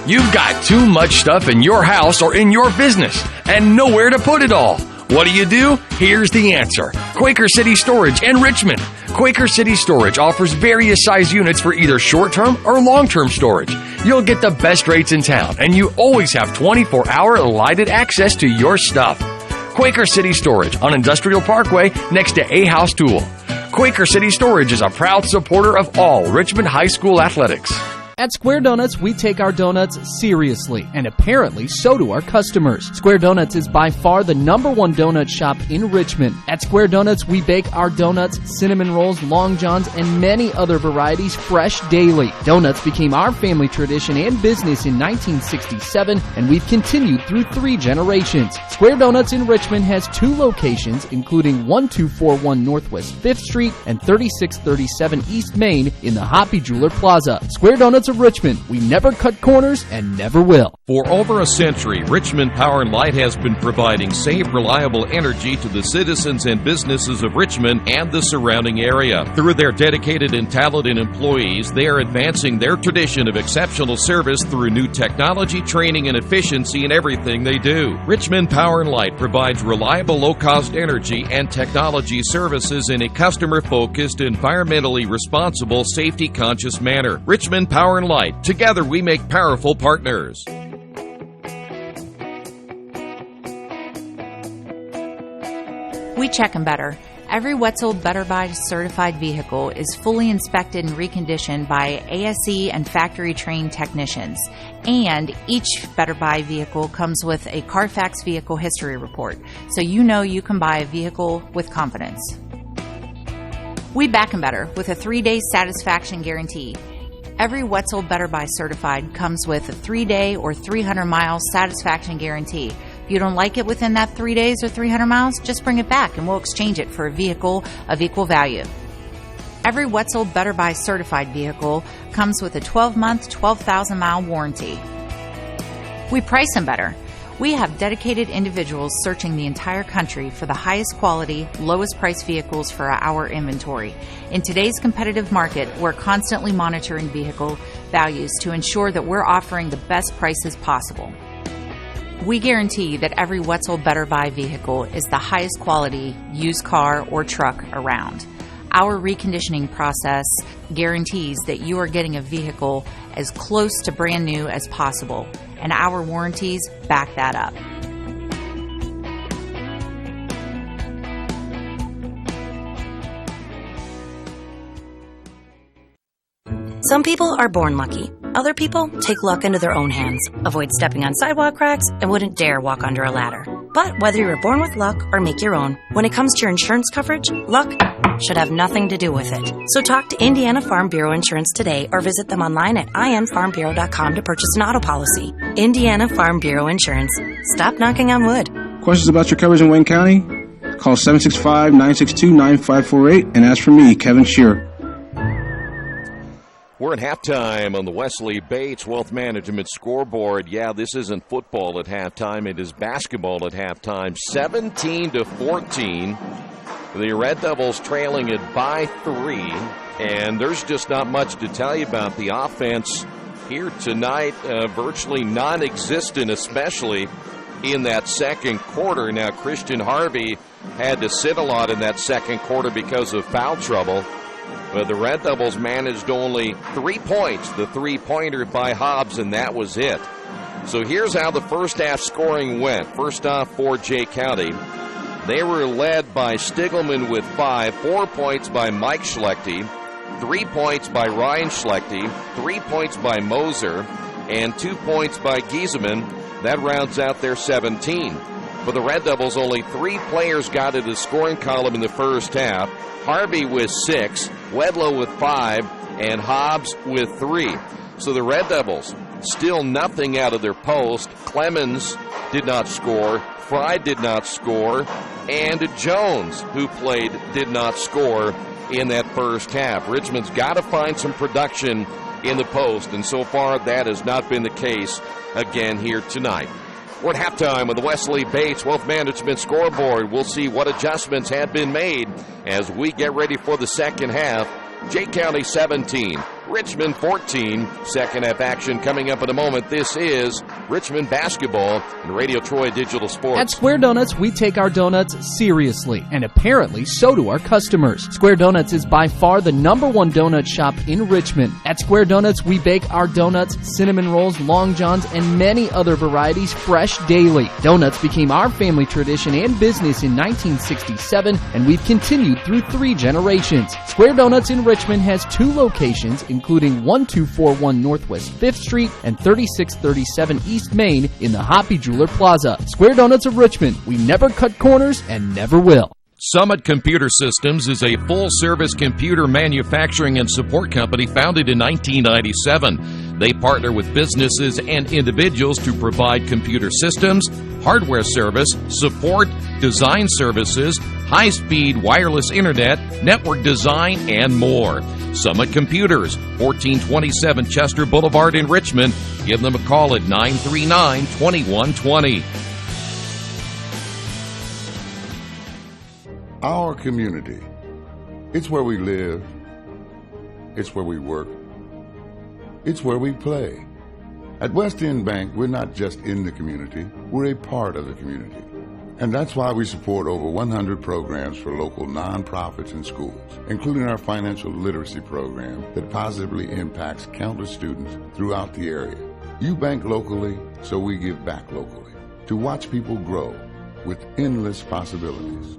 You've got too much stuff in your house or in your business and nowhere to put it all. What do? Here's the answer. Quaker City Storage in Richmond. Quaker City Storage offers various size units for either short-term or long-term storage. You'll get the best rates in town, and you always have 24-hour lighted access to your stuff. Quaker City Storage on Industrial Parkway next to A House Tool. Quaker City Storage is a proud supporter of all Richmond High School athletics. At Square Donuts, we take our donuts seriously, and apparently so do our customers. Square Donuts is by far the #1 donut shop in Richmond. At Square Donuts, we bake our donuts, cinnamon rolls, long johns, and many other varieties fresh daily. Donuts became our family tradition and business in 1967, and we've continued through 3 generations. Square Donuts in Richmond has 2 locations, including 1241 Northwest 5th Street and 3637 East Main in the Hoppy Jeweler Plaza. Square Donuts of Richmond. We never cut corners and never will. For over a century, Richmond Power and Light has been providing safe, reliable energy to the citizens and businesses of Richmond and the surrounding area. Through their dedicated and talented employees, they are advancing their tradition of exceptional service through new technology, training, and efficiency in everything they do. Richmond Power and Light provides reliable, low-cost energy and technology services in a customer-focused, environmentally responsible, safety-conscious manner. Richmond Power and Light. Together we make powerful partners. We check them better. Every Wetzel Better Buy certified vehicle is fully inspected and reconditioned by ASE and factory-trained technicians. And each Better Buy vehicle comes with a Carfax vehicle history report, so you know you can buy a vehicle with confidence. We back them better with a 3-day satisfaction guarantee. Every Wetzel Better Buy certified comes with a 3-day or 300-mile satisfaction guarantee. If you don't like it within that 3 days or 300 miles, just bring it back and we'll exchange it for a vehicle of equal value. Every Wetzel Better Buy certified vehicle comes with a 12-month, 12,000-mile warranty. We price them better. We have dedicated individuals searching the entire country for the highest quality, lowest price vehicles for our inventory. In today's competitive market, we're constantly monitoring vehicle values to ensure that we're offering the best prices possible. We guarantee that every Wetzel Better Buy vehicle is the highest quality used car or truck around. Our reconditioning process guarantees that you are getting a vehicle as close to brand new as possible, and our warranties back that up. Some people are born lucky. Other people take luck into their own hands, avoid stepping on sidewalk cracks, and wouldn't dare walk under a ladder. But whether you're born with luck or make your own, when it comes to your insurance coverage, luck should have nothing to do with it. So talk to Indiana Farm Bureau Insurance today or visit them online at infarmbureau.com to purchase an auto policy. Indiana Farm Bureau Insurance. Stop knocking on wood. Questions about your coverage in Wayne County? Call 765-962-9548 and ask for me, Kevin Shearer. We're at halftime on the Wesley Bates Wealth Management scoreboard. Yeah, this isn't football at halftime. It is basketball at halftime. 17-14. The Red Devils trailing it by 3. And there's just not much to tell you about the offense here tonight. Virtually non-existent, especially in that second quarter. Now, Christian Harvey had to sit a lot in that second quarter because of foul trouble. But the Red Devils managed only 3 points, the three-pointer by Hobbs, and that was it. So here's how the first half scoring went. First off for Jay County, they were led by Stiglman with 5, 4 points by Mike Schlechte, 3 points by Ryan Schlechte, 3 points by Moser, and 2 points by Giesemann. That rounds out their 17. For the Red Devils, only 3 players got into the scoring column in the first half. Harvey with 6, Wedlow with 5, and Hobbs with 3. So the Red Devils still nothing out of their post. Clemens did not score, Fry did not score, and Jones, who played, did not score in that first half. Richmond's got to find some production in the post, and so far that has not been the case again here tonight. We're at halftime with the Wesley Bates Wealth Management scoreboard. We'll see what adjustments have been made as we get ready for the second half. Jay County 17, Richmond 14. Second half action coming up in a moment. This is Richmond basketball and Radio Troy Digital Sports. At Square Donuts, we take our donuts seriously, and apparently so do our customers. Square Donuts is by far the #1 donut shop in Richmond. At Square Donuts, we bake our donuts, cinnamon rolls, long johns, and many other varieties fresh daily. Donuts became our family tradition and business in 1967, and we've continued through 3 generations. Square Donuts in Richmond has 2 locations, including 1241 Northwest 5th Street and 3637 East Main in the Hoppy Jeweler Plaza. Square Donuts of Richmond. We never cut corners and never will. Summit Computer Systems is a full-service computer manufacturing and support company founded in 1997. They partner with businesses and individuals to provide computer systems, hardware service, support, design services, high-speed wireless internet, network design, and more. Summit Computers, 1427 Chester Boulevard in Richmond. Give them a call at 939-2120. Our community. It's where we live. It's where we work. It's where we play. At West End Bank, we're not just in the community, we're a part of the community. And that's why we support over 100 programs for local nonprofits and schools, including our financial literacy program that positively impacts countless students throughout the area. You bank locally, so we give back locally to watch people grow with endless possibilities.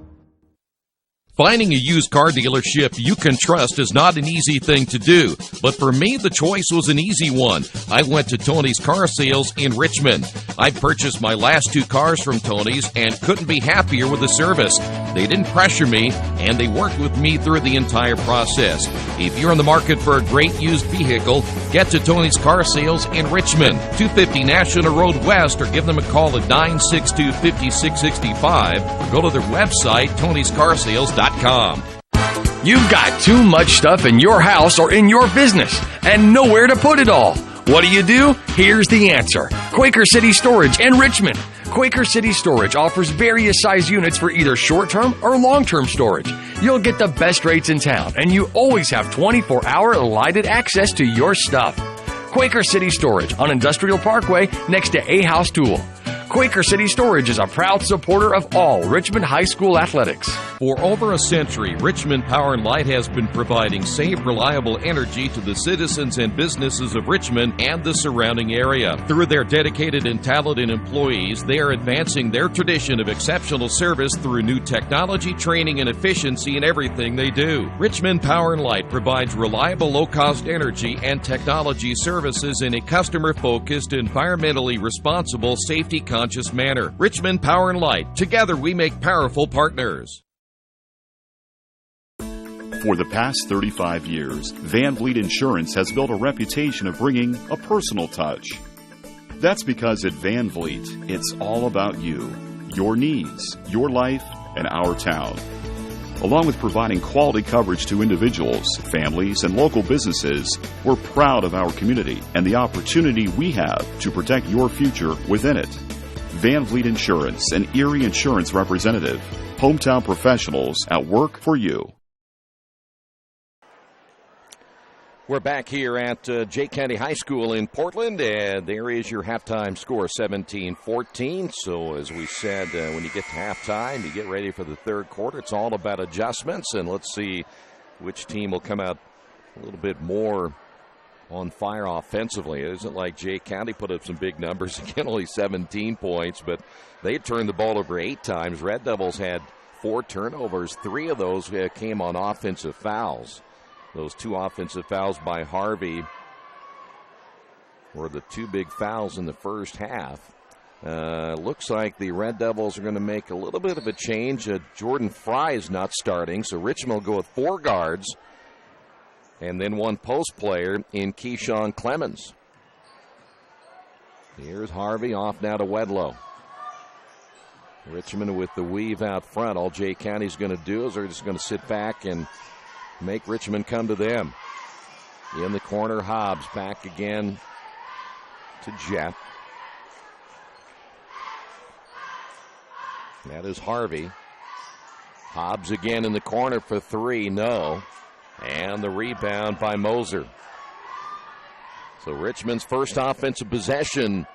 Finding a used car dealership you can trust is not an easy thing to do, but for me, the choice was an easy one. I went to Tony's Car Sales in Richmond. I purchased my last 2 cars from Tony's and couldn't be happier with the service. They didn't pressure me, and they worked with me through the entire process. If you're in the market for a great used vehicle, get to Tony's Car Sales in Richmond, 250 National Road West, or give them a call at 962-5665, or go to their website, tonyscarsales.com. You've got too much stuff in your house or in your business and nowhere to put it all. What do? Here's the answer. Quaker City Storage in Richmond. Quaker City Storage offers various size units for either short-term or long-term storage. You'll get the best rates in town, and you always have 24-hour lighted access to your stuff. Quaker City Storage on Industrial Parkway next to A House Tool. Quaker City Storage is a proud supporter of all Richmond High School athletics. For over a century, Richmond Power and Light has been providing safe, reliable energy to the citizens and businesses of Richmond and the surrounding area. Through their dedicated and talented employees, they are advancing their tradition of exceptional service through new technology, training, and efficiency in everything they do. Richmond Power and Light provides reliable, low-cost energy and technology services in a customer-focused, environmentally responsible, safety-conscious manner. Richmond Power and Light. Together we make powerful partners. For the past 35 years, Van Vliet Insurance has built a reputation of bringing a personal touch. That's because at Van Vliet, it's all about you, your needs, your life, and our town. Along with providing quality coverage to individuals, families, and local businesses, we're proud of our community and the opportunity we have to protect your future within it. Van Vliet Insurance, an Erie Insurance representative. Hometown professionals at work for you. We're back here at Jay County High School in Portland, and there is your halftime score, 17-14. So as we said, when you get to halftime, you get ready for the third quarter. It's all about adjustments, and let's see which team will come out a little bit more on fire offensively. It isn't like Jay County put up some big numbers. Again, only 17 points, but they turned the ball over 8 times. Red Devils had 4 turnovers. 3 of those came on offensive fouls. Those 2 offensive fouls by Harvey were the 2 big fouls in the first half. Looks like the Red Devils are going to make a little bit of a change. Jordan Fry is not starting, so Richmond will go with 4 guards and then 1 post player in Keyshawn Clemens. Here's Harvey off now to Wedlow. Richmond with the weave out front. All Jay County's going to do is they're just going to sit back and make Richmond come to them. In the corner, Hobbs back again to Jet. That is Harvey. Hobbs again in the corner for 3. No. And the rebound by Moser. So Richmond's first offensive possession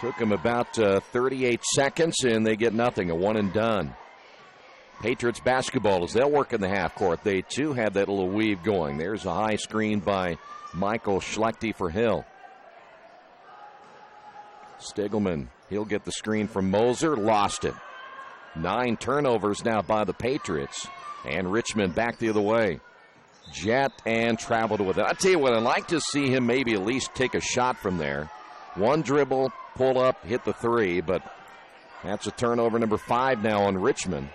took them about 38 seconds, and they get nothing, a one and done. Patriots basketball as they'll work in the half court. They, too, had that little weave going. There's a high screen by Michael Schlechte for Hill. Stiglman, he'll get the screen from Moser. Lost it. 9 turnovers now by the Patriots. And Richmond back the other way. Jet and traveled with it. I tell you what, I'd like to see him maybe at least take a shot from there. 1 dribble, pull up, hit the 3, but that's a turnover number 5 now on Richmond.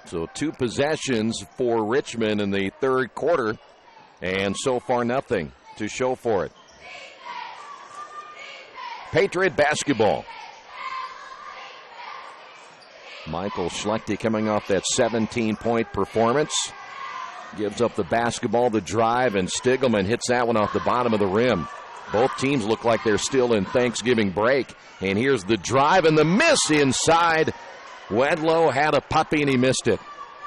So 2 possessions for Richmond in the third quarter, and so far nothing to show for it. Patriot basketball. Michael Schlechte coming off that 17-point performance. Gives up the basketball, the drive, and Stiglman hits that one off the bottom of the rim. Both teams look like they're still in Thanksgiving break. And here's the drive and the miss inside. Wedlow had a puppy and he missed it.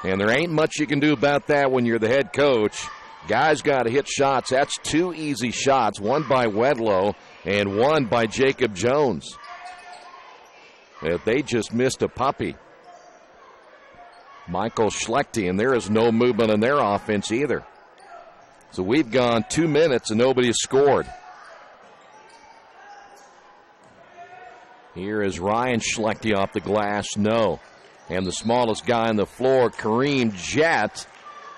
And there ain't much you can do about that when you're the head coach. Guys got to hit shots. That's 2 easy shots, 1 by Wedlow and 1 by Jacob Jones. They just missed a puppy. Michael Schlechte, and there is no movement in their offense either. So we've gone 2 minutes and nobody has scored. Here is Ryan Schlechte off the glass. No. And the smallest guy on the floor, Kareem Jet.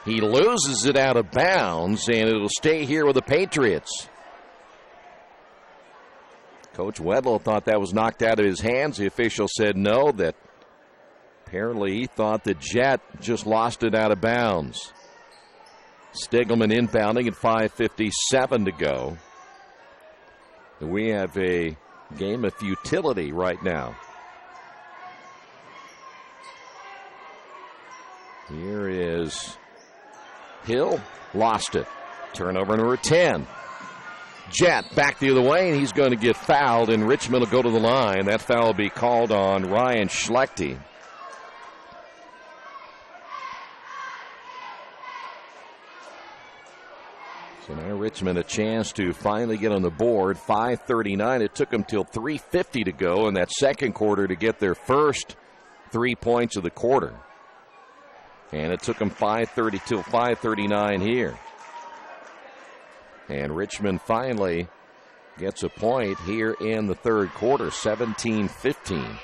He loses it out of bounds, and it'll stay here with the Patriots. Coach Wedlow thought that was knocked out of his hands. The official said no, that apparently he thought that Jet just lost it out of bounds. Stiglman inbounding at 5:57 to go. We have a game of futility right now. Here is Hill, lost it. Turnover number 10. Jet back the other way, and he's going to get fouled, and Richmond will go to the line. That foul will be called on Ryan Schlechte. So now Richmond a chance to finally get on the board. 5:39. It took them till 3:50 to go in that second quarter to get their first 3 points of the quarter. And it took them 5:30 till 5:39 here. And Richmond finally gets a point here in the third quarter, 17-15.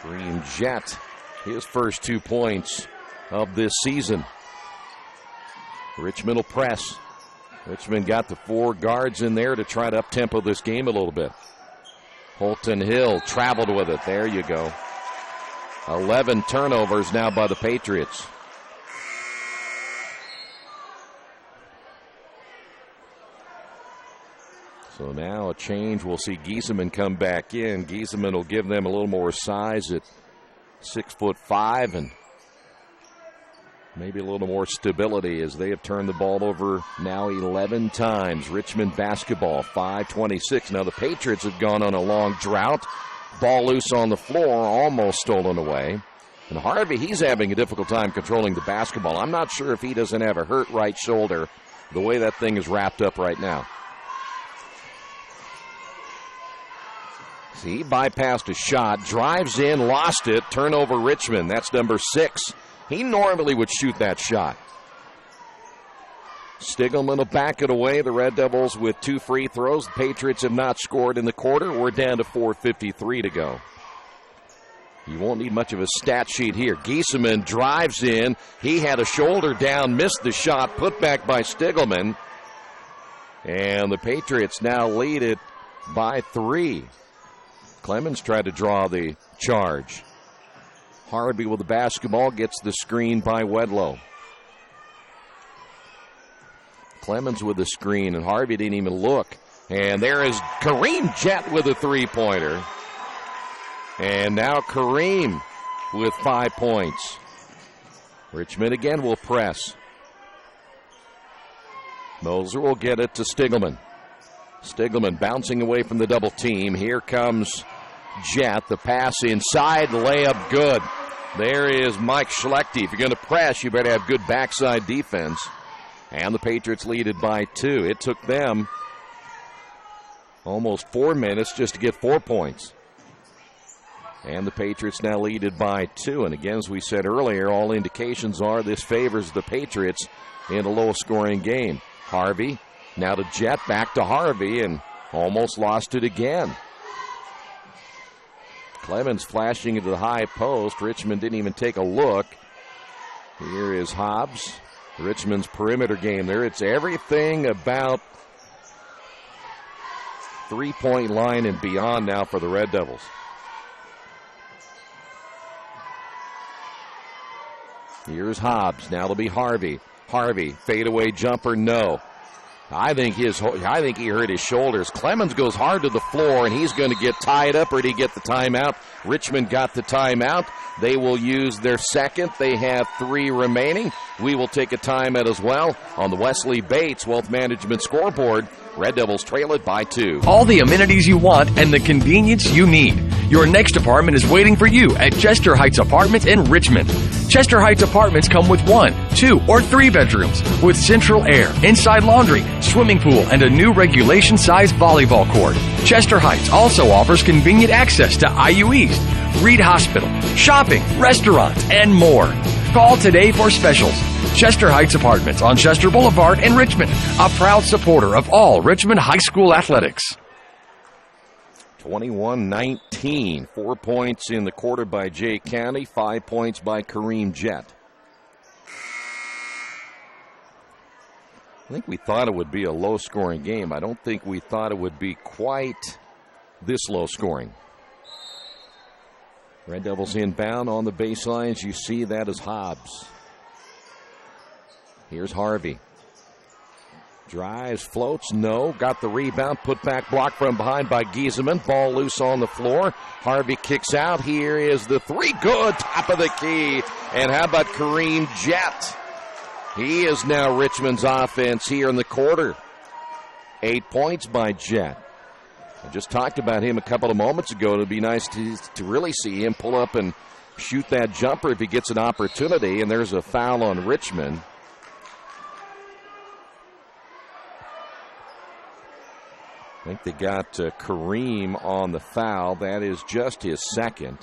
Kareem Jett, his first 2 points of this season. Richmond will press. Richmond got the 4 guards in there to try to up-tempo this game a little bit. Holton Hill traveled with it. There you go. 11 turnovers now by the Patriots. So now a change. We'll see Giesemann come back in. Giesemann will give them a little more size at 6'5" and maybe a little more stability as they have turned the ball over now 11 times. Richmond basketball, 5:26. Now the Patriots have gone on a long drought. Ball loose on the floor, almost stolen away. And Harvey, he's having a difficult time controlling the basketball. I'm not sure if he doesn't have a hurt right shoulder the way that thing is wrapped up right now. See, he bypassed a shot, drives in, lost it, turnover Richmond. That's number 6. He normally would shoot that shot. Stiglman will back it away. The Red Devils with 2 free throws. The Patriots have not scored in the quarter. We're down to 4:53 to go. You won't need much of a stat sheet here. Giesemann drives in. He had a shoulder down, missed the shot, put back by Stiglman. And the Patriots now lead it by 3. Clemens tried to draw the charge. Harvey with the basketball gets the screen by Wedlow. Clemens with the screen, and Harvey didn't even look. And there is Kareem Jett with a 3-pointer. And now Kareem with 5 points. Richmond again will press. Moser will get it to Stiglman. Stiglman bouncing away from the double team. Here comes Jett. The pass inside, layup good. There is Mike Schlechte. If you're going to press, you better have good backside defense. And the Patriots lead it by 2. It took them almost 4 minutes just to get 4 points. And the Patriots now lead it by 2. And again, as we said earlier, all indications are this favors the Patriots in a low-scoring game. Harvey, now to Jett, back to Harvey, and almost lost it again. Clemens flashing into the high post. Richmond didn't even take a look. Here is Hobbs. Richmond's perimeter game there. It's everything about three-point line and beyond now for the Red Devils. Here's Hobbs. Now it'll be Harvey. Harvey, fadeaway jumper, no. I think he hurt his shoulders. Clemens goes hard to the floor, and he's going to get tied up, or did he get the timeout? Richmond got the timeout. They will use their second. They have 3 remaining. We will take a timeout as well on the Wesley Bates Wealth Management scoreboard. Red Devils trail it by 2. All the amenities you want and the convenience you need. Your next apartment is waiting for you at Chester Heights Apartments in Richmond. Chester Heights Apartments come with 1, 2, or 3 bedrooms with central air, inside laundry, swimming pool, and a new regulation-size volleyball court. Chester Heights also offers convenient access to IU East, Reed Hospital, shopping, restaurants, and more. Call today for specials. Chester Heights Apartments on Chester Boulevard in Richmond, a proud supporter of all Richmond High School athletics. 21-19. 4 points in the quarter by Jay County, 5 points by Kareem Jett. I think we thought it would be a low-scoring game. I don't think we thought it would be quite this low-scoring. Red Devils inbound on the baselines. You see that as Hobbs. Here's Harvey. Drives, floats, no. Got the rebound, put back, blocked from behind by Giesemann. Ball loose on the floor. Harvey kicks out. Here is the 3. Good, top of the key. And how about Kareem Jett? He is now Richmond's offense here in the quarter. 8 points by Jett. I just talked about him a couple of moments ago. It would be nice to really see him pull up and shoot that jumper if he gets an opportunity, and there's a foul on Richmond. I think they got Kareem on the foul. That is just his second.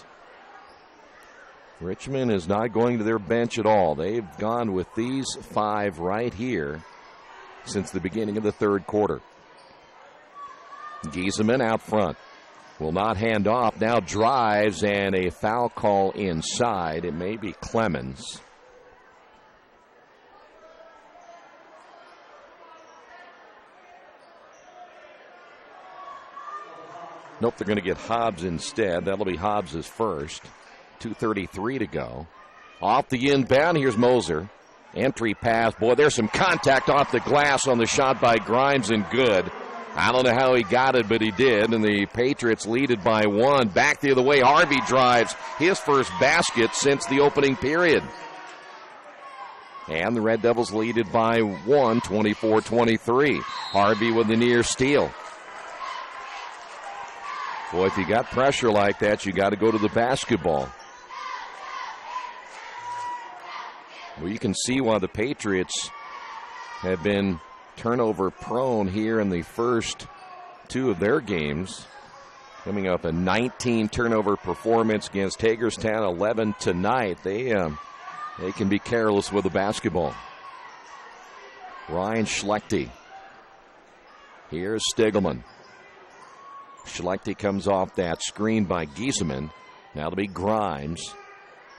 Richmond is not going to their bench at all. They've gone with these 5 right here since the beginning of the third quarter. Giesemann out front. Will not hand off. Now drives, and a foul call inside. It may be Clemens. Nope, they're going to get Hobbs instead. That'll be Hobbs' first. 2:33 to go. Off the inbound, here's Moser. Entry pass. Boy, there's some contact off the glass on the shot by Grimes, and good. I don't know how he got it, but he did, and the Patriots lead it by 1. Back the other way, Harvey drives his first basket since the opening period. And the Red Devils lead it by 1, 24-23. Harvey with the near steal. Boy, if you got pressure like that, you got to go to the basketball. Well, you can see why the Patriots have been turnover prone here in the first 2 of their games. Coming up a 19 turnover performance against Hagerstown, 11 tonight. They can be careless with the basketball. Ryan Schlechte. Here's Stiegelman. Schlechte comes off that screen by Giesemann. Now it'll be Grimes.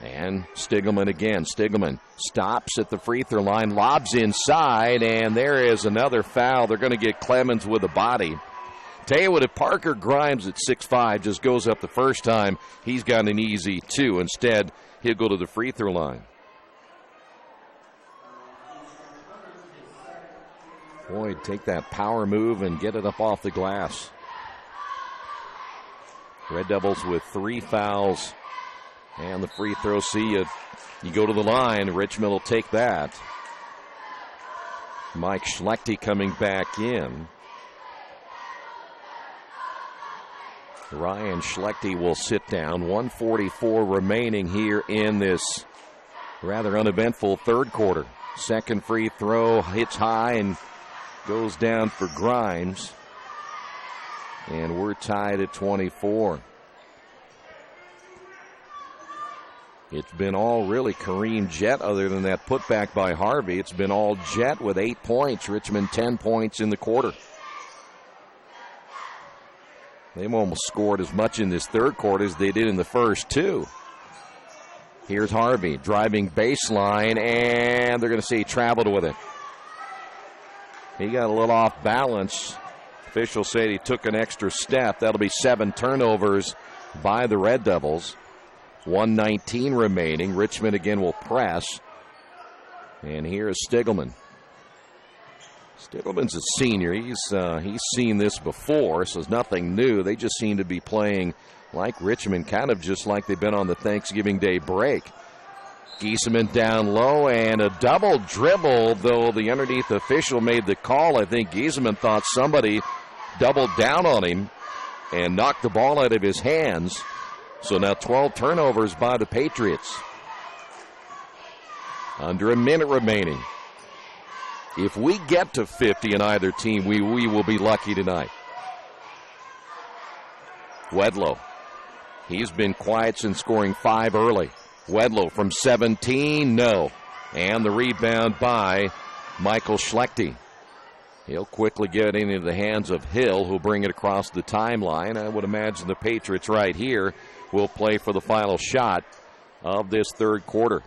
And Stiegelman again. Stiegelman stops at the free throw line, lobs inside, and there is another foul. They're going to get Clemens with a body. Tell you what, if Parker Grimes at 6'5" just goes up the first time, he's got an easy 2. Instead, he'll go to the free throw line. Boy, take that power move and get it up off the glass. Red Devils with 3 fouls. And the free throw, see, you go to the line. Richmond will take that. Mike Schlechte coming back in. Ryan Schlechte will sit down. 1:44 remaining here in this rather uneventful third quarter. Second free throw hits high and goes down for Grimes. And we're tied at 24. It's been all really Kareem Jet other than that putback by Harvey. It's been all Jet with 8 points. Richmond 10 points in the quarter. They've almost scored as much in this third quarter as they did in the first 2. Here's Harvey driving baseline, and they're going to say he traveled with it. He got a little off balance. Officials say he took an extra step. That'll be 7 turnovers by the Red Devils. 1:19 remaining. Richmond again will press. And here's Stiegelman. Stiegelman's a senior. He's seen this before, so it's nothing new. They just seem to be playing like Richmond, kind of just like they've been on the Thanksgiving Day break. Giesemann down low and a double dribble, though the underneath official made the call. I think Giesemann thought somebody doubled down on him and knocked the ball out of his hands. So now 12 turnovers by the Patriots. Under a minute remaining. If we get to 50 in either team, we will be lucky tonight. Wedlow. He's been quiet since scoring 5 early. Wedlow from 17, no. And the rebound by Michael Schlechte. He'll quickly get it into the hands of Hill, who'll bring it across the timeline. I would imagine the Patriots right here will play for the final shot of this third quarter.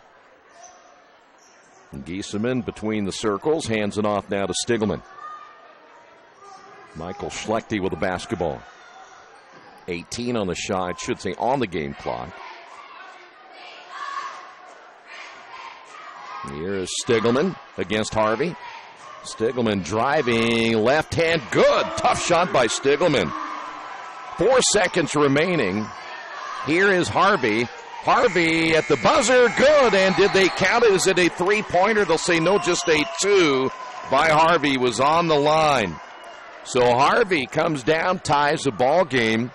Giesemann between the circles, hands it off now to Stiegelman. Michael Schlechte with the basketball. 18 on the shot, I should say on the game clock. Here's Stiegelman against Harvey. Stiegelman driving, left hand, good. Tough shot by Stiegelman. 4 seconds remaining. Here is Harvey. Harvey at the buzzer, good. And did they count it? Is it a 3-pointer? They'll say no, just a 2 by Harvey was on the line. So Harvey comes down, ties the ball game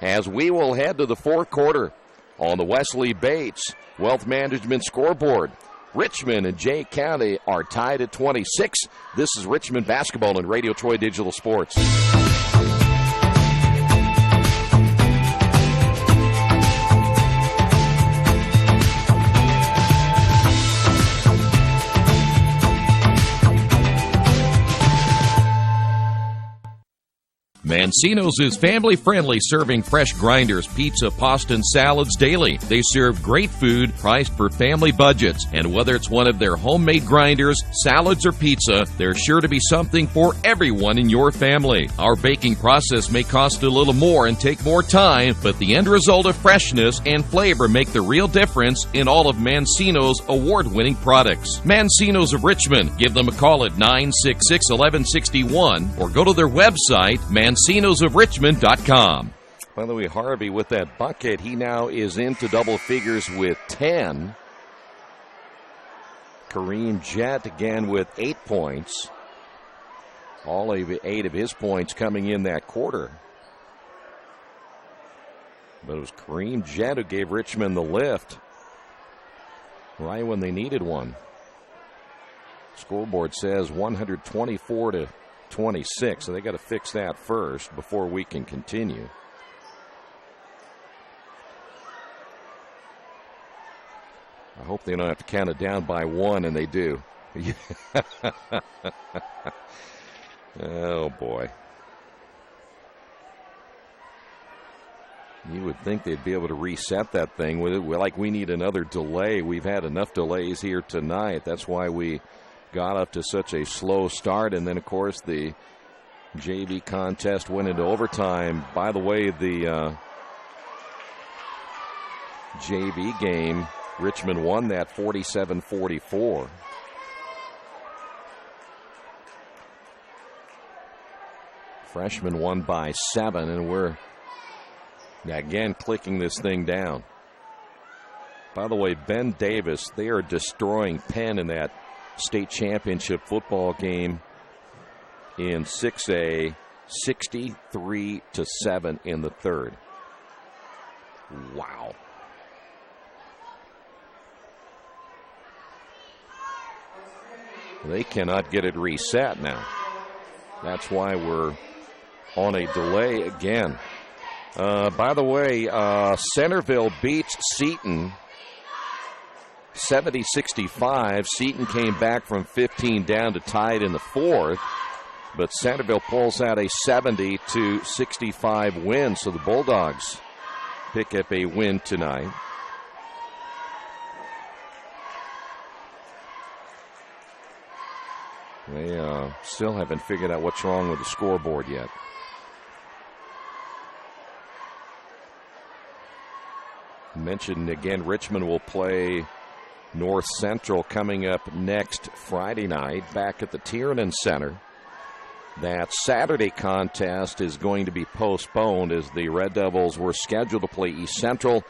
as we will head to the fourth quarter. on the Wesley Bates Wealth Management scoreboard. Richmond and Jay County are tied at 26. This is Richmond basketball and Radio Troy Digital Sports. Mancino's is family-friendly, serving fresh grinders, pizza, pasta, and salads daily. They serve great food priced for family budgets. And whether it's one of their homemade grinders, salads, or pizza, there's sure to be something for everyone in your family. Our baking process may cost a little more and take more time, but the end result of freshness and flavor make the real difference in all of Mancino's award-winning products. Mancino's of Richmond. Give them a call at 966-1161 or go to their website, Mancino'sofRichmond.com. By the way, Harvey with that bucket, he now is into double figures with 10. Kareem Jett again with 8 points. All of 8 of his points coming in that quarter. But it was Kareem Jett who gave Richmond the lift right when they needed one. Scoreboard says 124-26, so they got to fix that first before we can continue. I hope they don't have to count it down by 1, and they do. Oh, boy. You would think they'd be able to reset that thing with it. Like we need another delay. We've had enough delays here tonight. That's why we got up to such a slow start. And then, of course, the JV contest went into overtime. By the way, the JV game, Richmond won that 47-44. Freshman won by 7, and we're again clicking this thing down. By the way, Ben Davis, they are destroying Penn in that state championship football game in 6A, 63-7 in the third. Wow. They cannot get it reset now. That's why we're on a delay again. By the way, Centerville beats Seton 70-65. Seton came back from 15 down to tie it in the fourth, but Centerville pulls out a 70-65 win, so the Bulldogs pick up a win tonight. They still haven't figured out what's wrong with the scoreboard yet. Mentioned again, Richmond will play North Central coming up next Friday night back at the Tiernan Center. That Saturday contest is going to be postponed as the Red Devils were scheduled to play East Central.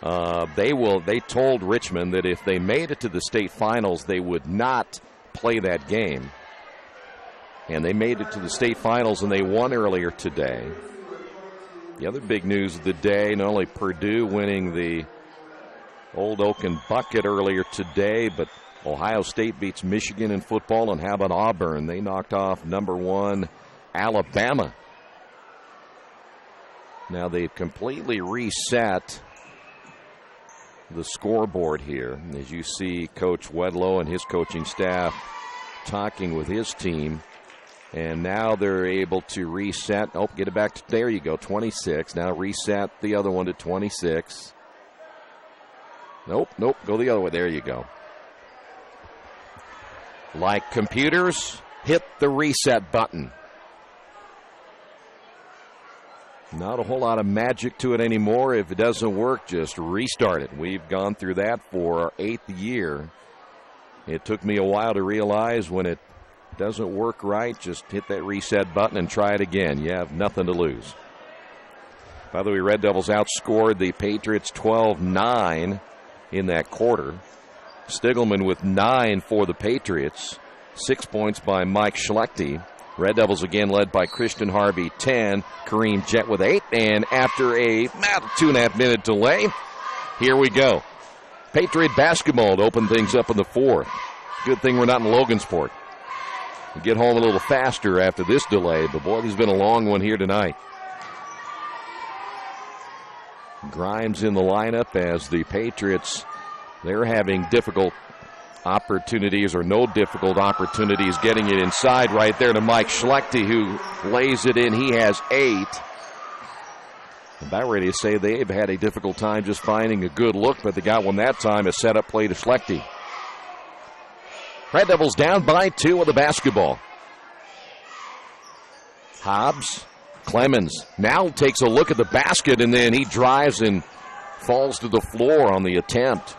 They told Richmond that if they made it to the state finals, they would not play that game. And they made it to the state finals, and they won earlier today. The other big news of the day, not only Purdue winning the Old Oaken Bucket earlier today, but Ohio State beats Michigan in football, and how about Auburn? They knocked off number 1 Alabama. Now they've completely reset the scoreboard here. As you see Coach Wedlow and his coaching staff talking with his team. And now they're able to reset. Oh, get it back to, there you go, 26. Now reset the other one to 26. Nope, go the other way. There you go. Like computers, hit the reset button. Not a whole lot of magic to it anymore. If it doesn't work, just restart it. We've gone through that for our 8th year. It took me a while to realize when it doesn't work right, just hit that reset button and try it again. You have nothing to lose. By the way, Red Devils outscored the Patriots 12-9 in that quarter. Stiglman with 9 for the Patriots. 6 points by Mike Schlechte. Red Devils again led by Christian Harvey, 10. Kareem Jett with 8. And after a 2.5 minute delay, Here we go. Patriot basketball to open things up in the fourth. Good thing we're not in Logansport. We get home a little faster after this delay, but boy, there's been a long one here tonight. Grimes in the lineup as the Patriots, they're having difficult opportunities or no difficult opportunities getting it inside right there to Mike Schlechte, who lays it in. He has 8. About ready to say they've had a difficult time just finding a good look, but they got one that time, a setup play to Schlechte. Red Devils down by 2 with the basketball. Hobbs, Clemens now takes a look at the basket, and then he drives and falls to the floor on the attempt.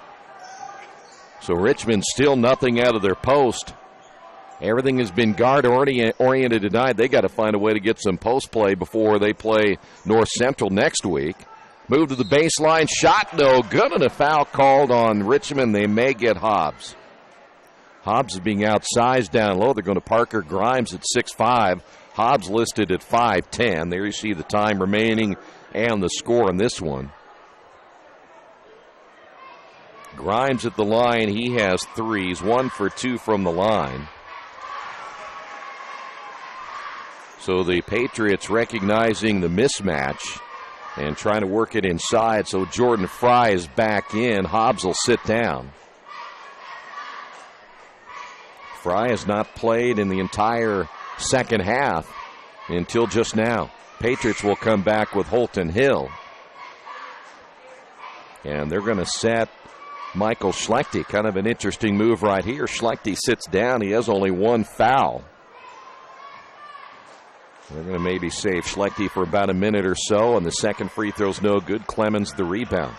So Richmond still nothing out of their post. Everything has been guard-oriented tonight. They got to find a way to get some post play before they play North Central next week. Move to the baseline. Shot no good, and a foul called on Richmond. They may get Hobbs. Hobbs is being outsized down low. They're going to Parker Grimes at 6'5". Hobbs listed at 5'10". There you see the time remaining and the score in this one. Grimes at the line. He has 3s, 1 for 2 from the line. So the Patriots recognizing the mismatch and trying to work it inside. So Jordan Fry is back in. Hobbs will sit down. Fry has not played in the entire second half until just now. Patriots will come back with Holton Hill. And they're going to set Michael Schlechte. Kind of an interesting move right here. Schlechte sits down. He has only 1 foul. They're going to maybe save Schlechte for about a minute or so, and the second free throw's no good. Clemens the rebound.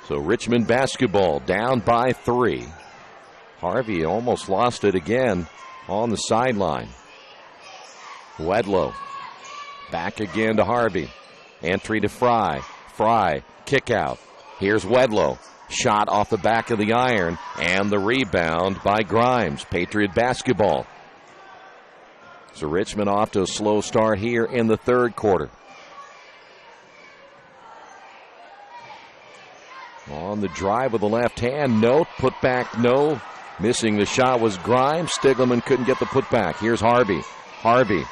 So Richmond basketball down by 3. Harvey almost lost it again on the sideline. Wedlow back again to Harvey. Entry to Fry. Fry, kick out. Here's Wedlow. Shot off the back of the iron, and the rebound by Grimes. Patriot basketball. So Richmond off to a slow start here in the third quarter. On the drive with the left hand, no. Put back, no. Missing the shot was Grimes. Stiglman couldn't get the putback. Here's Harvey. Harvey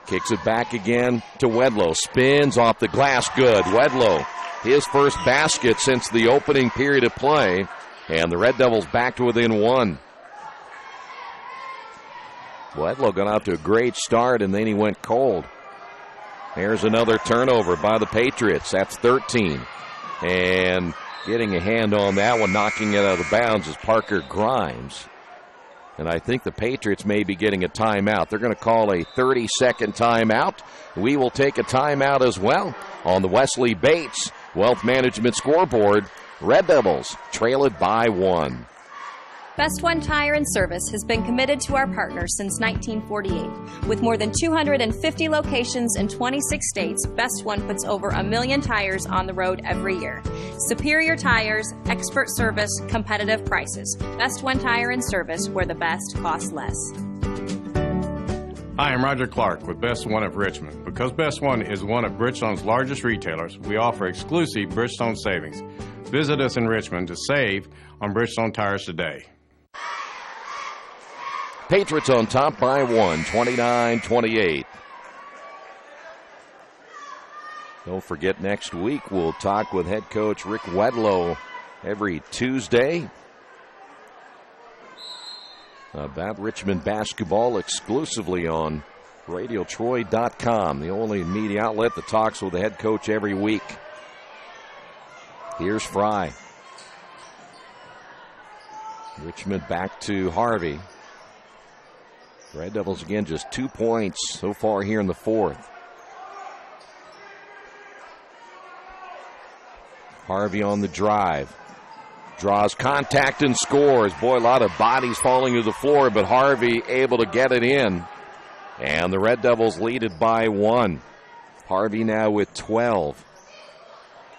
kicks it back again to Wedlow. Spins off the glass, good. Wedlow, his first basket since the opening period of play. And the Red Devils back to within 1. Wedlow got out to a great start, and then he went cold. There's another turnover by the Patriots. That's 13. And getting a hand on that one, knocking it out of bounds, is Parker Grimes. And I think the Patriots may be getting a timeout. They're going to call a 30-second timeout. We will take a timeout as well on the Wesley Bates Wealth Management scoreboard. Red Devils trail it by 1. Best One Tire and Service has been committed to our partners since 1948. With more than 250 locations in 26 states, Best One puts over 1 million tires on the road every year. Superior tires, expert service, competitive prices. Best One Tire and Service, where the best costs less. Hi, I'm Roger Clark with Best One of Richmond. Because Best One is one of Bridgestone's largest retailers, we offer exclusive Bridgestone savings. Visit us in Richmond to save on Bridgestone tires today. Patriots on top by 1, 29-28. Don't forget, next week we'll talk with head coach Rick Wedlow every Tuesday about Richmond basketball exclusively on RadioTroy.com, the only media outlet that talks with the head coach every week. Here's Fry. Richmond back to Harvey. Red Devils again just 2 points so far here in the fourth. Harvey on the drive. Draws contact and scores. Boy, a lot of bodies falling to the floor, but Harvey able to get it in. And the Red Devils lead it by 1. Harvey now with 12.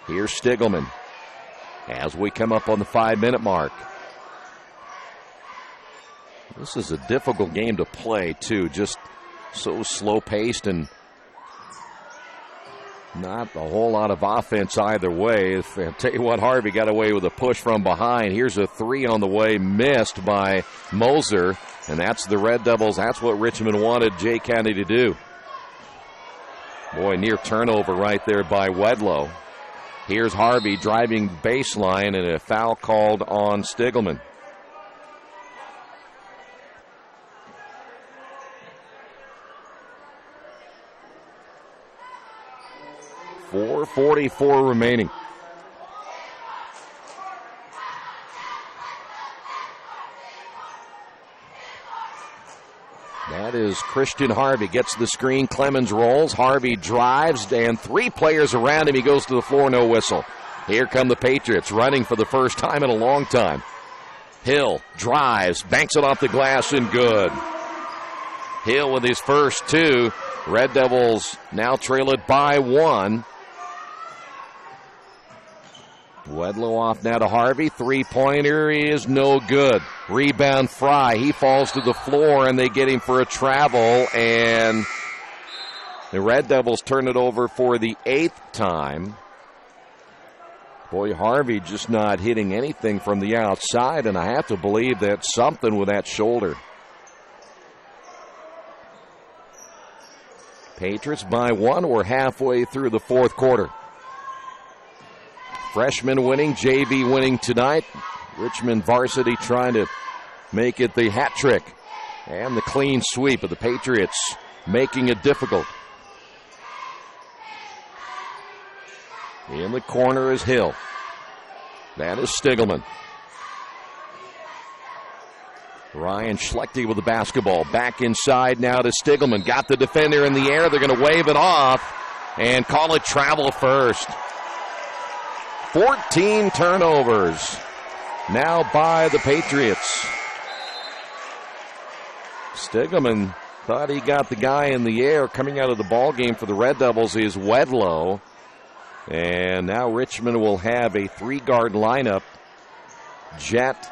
Here's Stiglman as we come up on the 5-minute mark. This is a difficult game to play, too. Just so slow-paced, and Not a whole lot of offense either way. I'll tell you what, Harvey got away with a push from behind. Here's a three on the way, missed by Moser, and that's the Red Devils. That's what Richmond wanted Jay County to do. Boy, near turnover right there by Wedlow. Here's Harvey driving baseline, and a foul called on Stiegelman. 4:44 remaining. That is Christian Harvey. Gets the screen. Clemens rolls. Harvey drives, and three players around him. He goes to the floor, no whistle. Here come the Patriots, running for the first time in a long time. Hill drives, banks it off the glass, and good. Hill with his first two. Red Devils now trail it by one. Wedlow off now to Harvey. Three-pointer is no good. Rebound Fry. He falls to the floor, and they get him for a travel. And the Red Devils turn it over for the eighth time. Boy, Harvey just not hitting anything from the outside, and I have to believe that's something with that shoulder. Patriots by one. We're halfway through the fourth quarter. Freshman winning, JV winning tonight. Richmond varsity trying to make it the hat trick. And the clean sweep of the Patriots making it difficult. In the corner is Hill. That is Stiegelman. Ryan Schlechte with the basketball. Back inside now to Stiegelman. Got the defender in the air. They're going to wave it off and call it travel first. 14 turnovers now by the Patriots. Stiegelman thought he got the guy in the air. Coming out of the ball game for the Red Devils is Wedlow. And now Richmond will have a three-guard lineup. Jett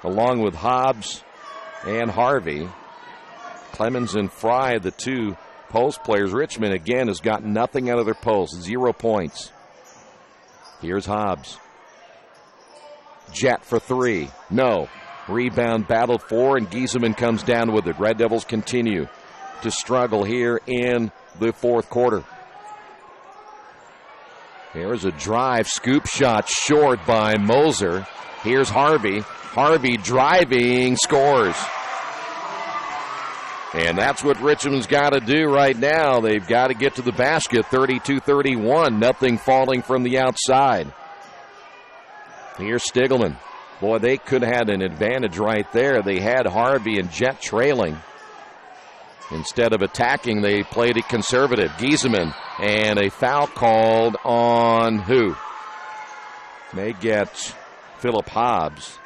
along with Hobbs and Harvey. Clemens and Fry, the two post players. Richmond, again, has got nothing out of their post. 0 points. Here's Hobbs. Jett for three. No. Rebound battled for, and Giesemann comes down with it. Red Devils continue to struggle here in the fourth quarter. There's a drive, scoop shot short by Moser. Here's Harvey. Harvey driving, scores. And that's what Richmond's got to do right now. They've got to get to the basket, 32-31. Nothing falling from the outside. Here's Stiegelman. Boy, they could have had an advantage right there. They had Harvey and Jett trailing. Instead of attacking, they played it conservative. Giesemann, and a foul called on who? They get Philip Hobbs.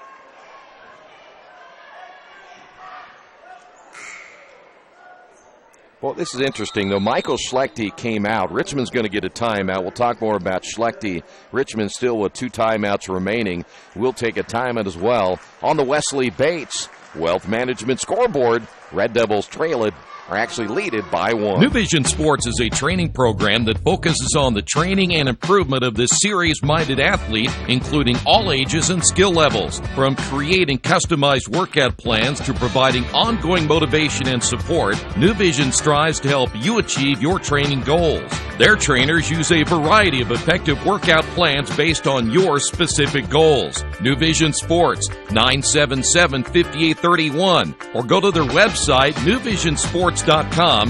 Well, this is interesting, though. Michael Schlechte came out. Richmond's going to get a timeout. We'll talk more about Schlechte. Richmond still with 2 timeouts remaining. We'll take a timeout as well. On the Wesley Bates Wealth Management scoreboard, Red Devils trail it, are actually leaded by 1. New Vision Sports is a training program that focuses on the training and improvement of this serious-minded athlete, including all ages and skill levels. From creating customized workout plans to providing ongoing motivation and support, New Vision strives to help you achieve your training goals. Their trainers use a variety of effective workout plans based on your specific goals. New Vision Sports, 977-5831, or go to their website, newvisionsports.com.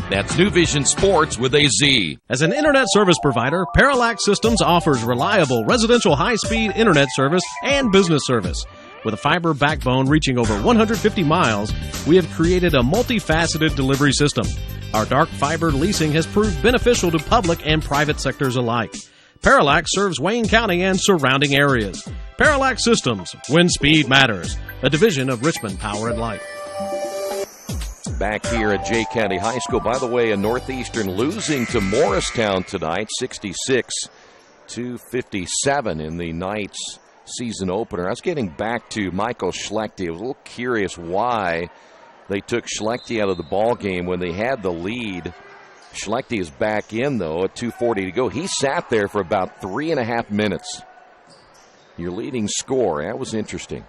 That's New Vision Sports with a Z. As an internet service provider, Parallax Systems offers reliable residential high-speed internet service and business service. With a fiber backbone reaching over 150 miles, we have created a multifaceted delivery system. Our dark fiber leasing has proved beneficial to public and private sectors alike. Parallax serves Wayne County and surrounding areas. Parallax Systems, when speed matters. A division of Richmond Power and Light. Back here at Jay County High School. By the way, a Northeastern losing to Morristown tonight, 66-57 in the night's season opener. I was getting back to Michael Schlechte. I was a little curious why they took Schlechte out of the ball game when they had the lead. Schlechte is back in, though, at 2:40 to go. He sat there for about 3.5 minutes. Your leading scorer. That was interesting.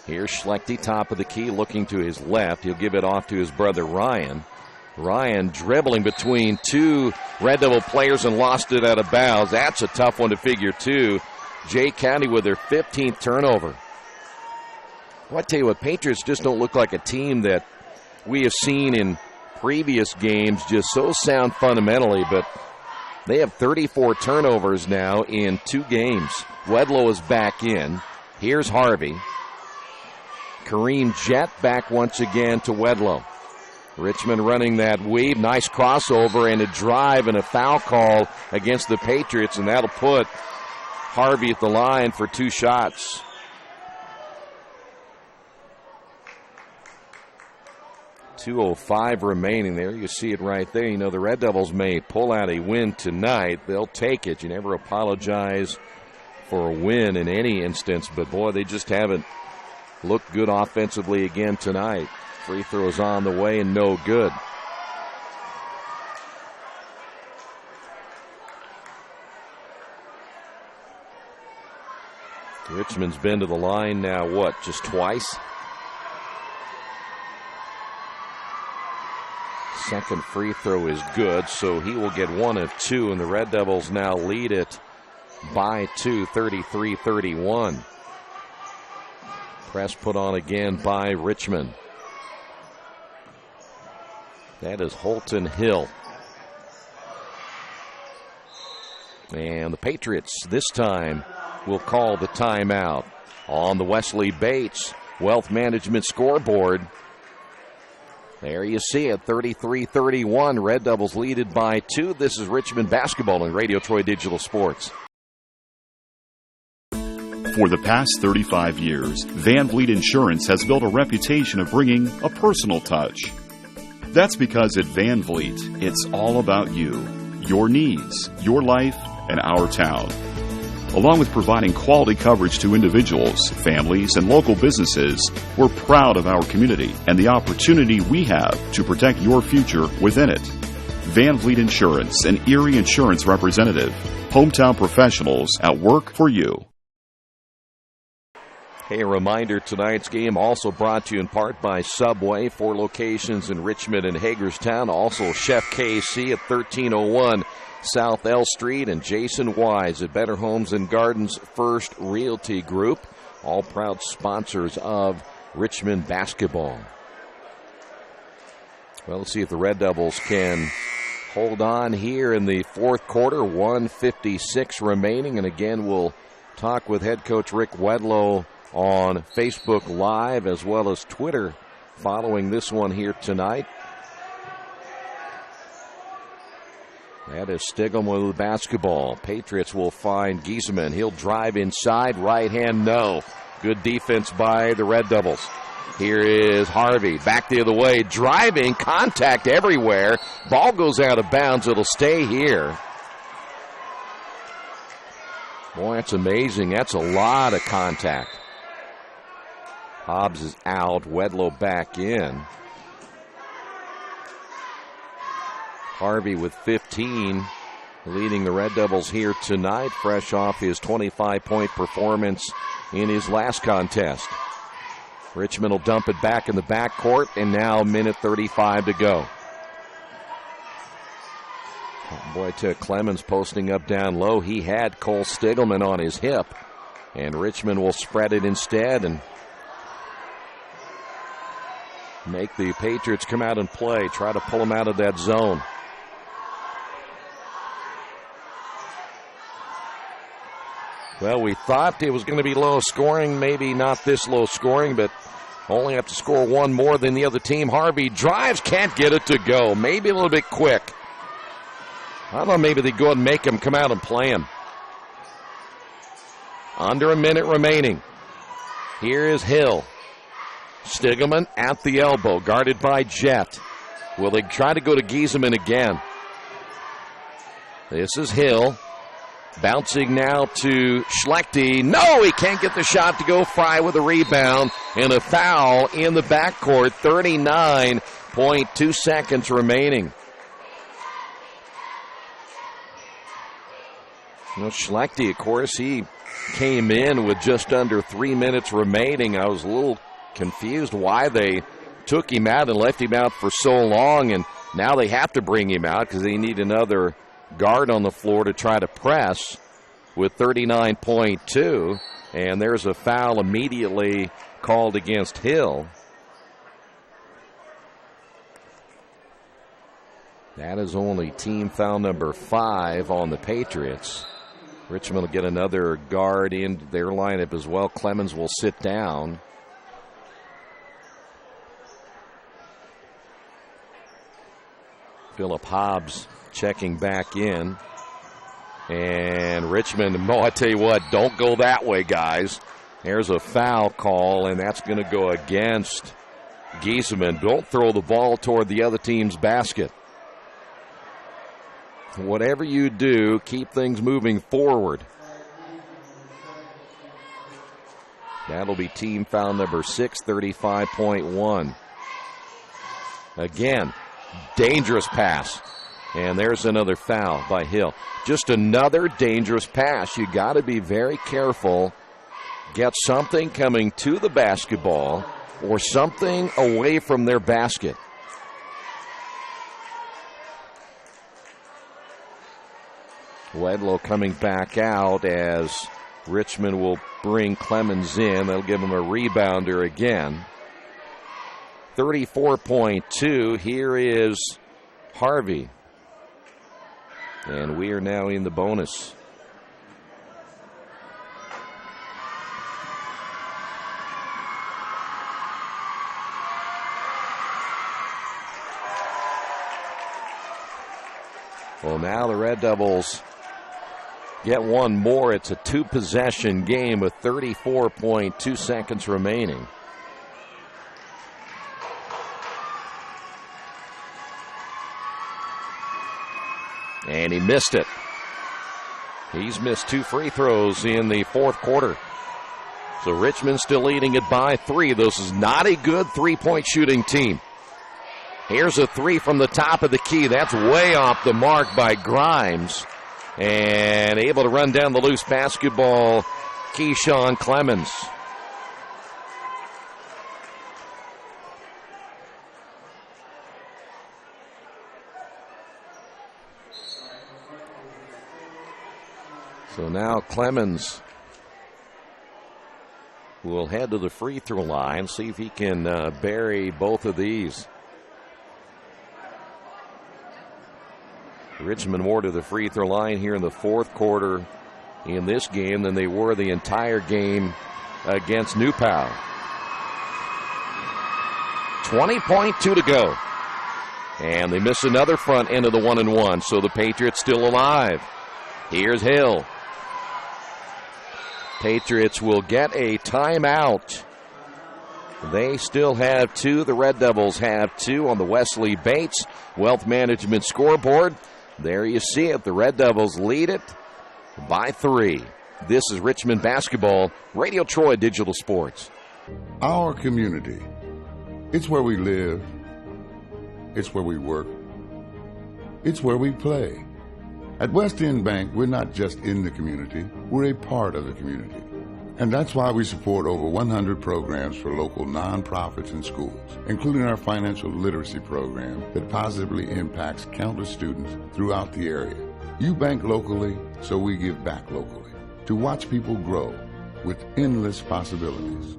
Here's Schlechte, top of the key, looking to his left. He'll give it off to his brother Ryan. Ryan dribbling between two Red Devil players and lost it out of bounds. That's a tough one to figure, too. Jay County with their 15th turnover. Well, I tell you what, Patriots just don't look like a team that we have seen in previous games, just so sound fundamentally, but they have 34 turnovers now in 2 games. Wedlow is back in. Here's Harvey. Kareem Jett back once again to Wedlow. Richmond running that weave. Nice crossover and a drive and a foul call against the Patriots, and that'll put Harvey at the line for 2 shots. .205 remaining there. You see it right there. You know, the Red Devils may pull out a win tonight. They'll take it. You never apologize for a win in any instance, but boy, they just haven't looked good offensively again tonight. Free throws on the way and no good. Richmond's been to the line now, what, just twice? Second free throw is good, so he will get 1 of 2, and the Red Devils now lead it by 2, 33-31. Press put on again by Richmond. That is Holton Hill. And the Patriots this time will call the timeout. On the Wesley Bates Wealth Management scoreboard, there you see it, 33-31. Red Devils lead it by 2. This is Richmond basketball on Radio Troy Digital Sports. For the past 35 years, Van Vliet Insurance has built a reputation of bringing a personal touch. That's because at Van Vliet, it's all about you, your needs, your life, and our town. Along with providing quality coverage to individuals, families, and local businesses, we're proud of our community and the opportunity we have to protect your future within it. Van Vliet Insurance, an Erie Insurance representative. Hometown professionals at work for you. Hey, a reminder, tonight's game also brought to you in part by Subway, 4 locations in Richmond and Hagerstown. Also Chef KC at 1301 South L Street, and Jason Wise at Better Homes and Gardens First Realty Group, all proud sponsors of Richmond basketball. Well, let's see if the Red Devils can hold on here in the fourth quarter. 1:56 remaining, and again, we'll talk with head coach Rick Wedlow on Facebook Live as well as Twitter following this one here tonight. That is Stigum with the basketball. Patriots will find Giesemann. He'll drive inside, right hand, no. Good defense by the Red Devils. Here is Harvey, back the other way, driving, contact everywhere. Ball goes out of bounds. It'll stay here. Boy, that's amazing. That's a lot of contact. Hobbs is out. Wedlow back in. Harvey with 15, leading the Red Devils here tonight, fresh off his 25-point performance in his last contest. Richmond will dump it back in the backcourt, and now 1:35 to go. Oh boy, to Clemens posting up down low. He had Cole Stiglman on his hip, and Richmond will spread it instead and make the Patriots come out and play, try to pull them out of that zone. Well, we thought it was going to be low scoring, maybe not this low scoring, but only have to score 1 more than the other team. Harvey drives, can't get it to go. Maybe a little bit quick. I thought maybe they'd go ahead and make him come out and play him. Under a minute remaining. Here is Hill. Stiglman at the elbow, guarded by Jett. Will they try to go to Giesemann again? This is Hill. Bouncing now to Schlechte. No, he can't get the shot to go. Fry with a rebound and a foul in the backcourt. 39.2 seconds remaining. Schlechte, of course, he came in with just under 3 minutes remaining. I was a little confused why they took him out and left him out for so long, and now they have to bring him out because they need another guard on the floor to try to press with 39.2, and there's a foul immediately called against Hill. That is only team foul number 5 on the Patriots. Richmond will get another guard in their lineup as well. Clemens will sit down. Philip Hobbs checking back in. And Richmond, I tell you what, don't go that way, guys. There's a foul call, and that's going to go against Giesemann. Don't throw the ball toward the other team's basket. Whatever you do, keep things moving forward. That'll be team foul number 6, 35.1. Again, dangerous pass. And there's another foul by Hill. Just another dangerous pass. You got to be very careful. Get something coming to the basketball or something away from their basket. Wedlow coming back out as Richmond will bring Clemens in. They'll give him a rebounder again. 34.2. Here is Harvey. And we are now in the bonus. Well, now the Red Devils get one more. It's a 2-possession game with 34.2 seconds remaining. And he missed it. He's missed 2 free throws in the fourth quarter. So Richmond still leading it by 3. This is not a good three-point shooting team. Here's a 3 from the top of the key. That's way off the mark by Grimes. And able to run down the loose basketball, Keyshawn Clemens. So now Clemens will head to the free throw line, see if he can bury both of these. Richmond more to the free throw line here in the fourth quarter in this game than they were the entire game against New Pal. 20.2 to go. And they miss another front end of the 1-and-1, so the Patriots still alive. Here's Hill. Patriots will get a timeout. They still have 2. The Red Devils have 2 on the Wesley Bates Wealth Management scoreboard. There you see it. The Red Devils lead it by 3. This is Richmond Basketball, Radio Troy Digital Sports. Our community. It's where we live. It's where we work. It's where we play. At West End Bank, we're not just in the community, we're a part of the community. And that's why we support over 100 programs for local nonprofits and schools, including our financial literacy program that positively impacts countless students throughout the area. You bank locally, so we give back locally to watch people grow with endless possibilities.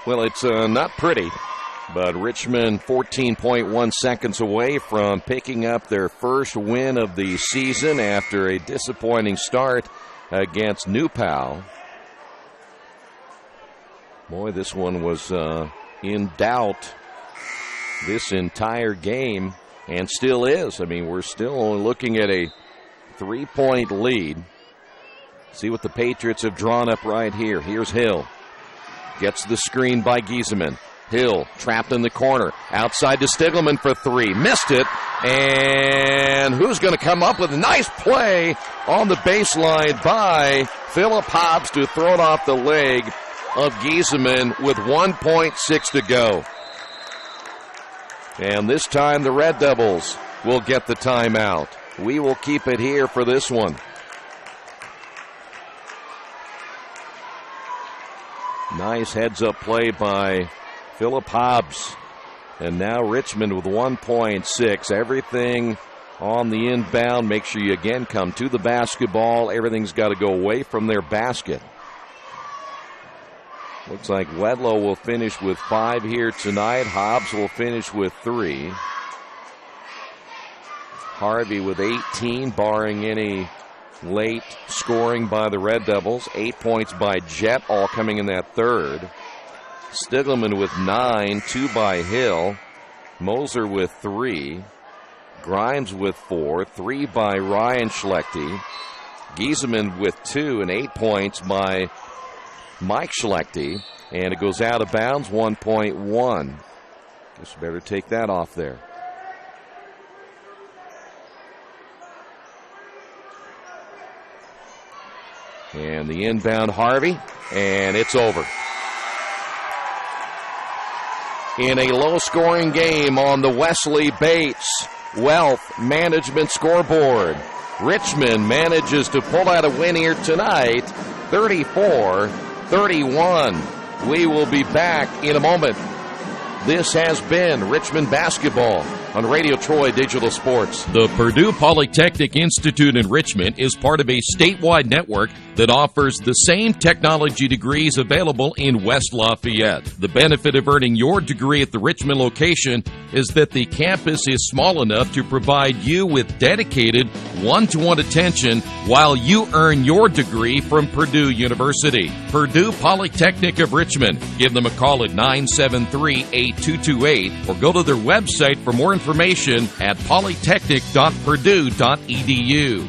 Well, it's not pretty, but Richmond 14.1 seconds away from picking up their first win of the season after a disappointing start against New Pal. Boy, this one was in doubt this entire game and still is. I mean, we're still only looking at a 3-point lead. See what the Patriots have drawn up right here. Here's Hill. Gets the screen by Giesemann. Hill trapped in the corner. Outside to Stiglman for 3. Missed it. And who's going to come up with a nice play on the baseline by Philip Hobbs to throw it off the leg of Giesemann with 1.6 to go. And this time the Red Devils will get the timeout. we will keep it here for this one. Nice heads-up play by Phillip Hobbs. And now Richmond with 1.6. Everything on the inbound. Make sure you again come to the basketball. Everything's got to go away from their basket. Looks like Wedlow will finish with 5 here tonight. Hobbs will finish with 3. Harvey with 18, barring any late scoring by the Red Devils. 8 points by Jet, all coming in that third. Stiglman with 9, 2 by Hill. Moser with 3. Grimes with 4, 3 by Ryan Schlechte. Giesemann with 2 and 8 points by Mike Schlechte. And it goes out of bounds, 1.1. Guess we better take that off there. And the inbound Harvey, and it's over. In a low-scoring game on the Wesley Bates Wealth Management scoreboard, Richmond manages to pull out a win here tonight, 34-31. We will be back in a moment. This has been Richmond Basketball on Radio Troy Digital Sports. The Purdue Polytechnic Institute in Richmond is part of a statewide network that offers the same technology degrees available in West Lafayette. The benefit of earning your degree at the Richmond location is that the campus is small enough to provide you with dedicated one-to-one attention while you earn your degree from Purdue University. Purdue Polytechnic of Richmond. Give them a call at 973-8228 or go to their website for more information at polytechnic.purdue.edu.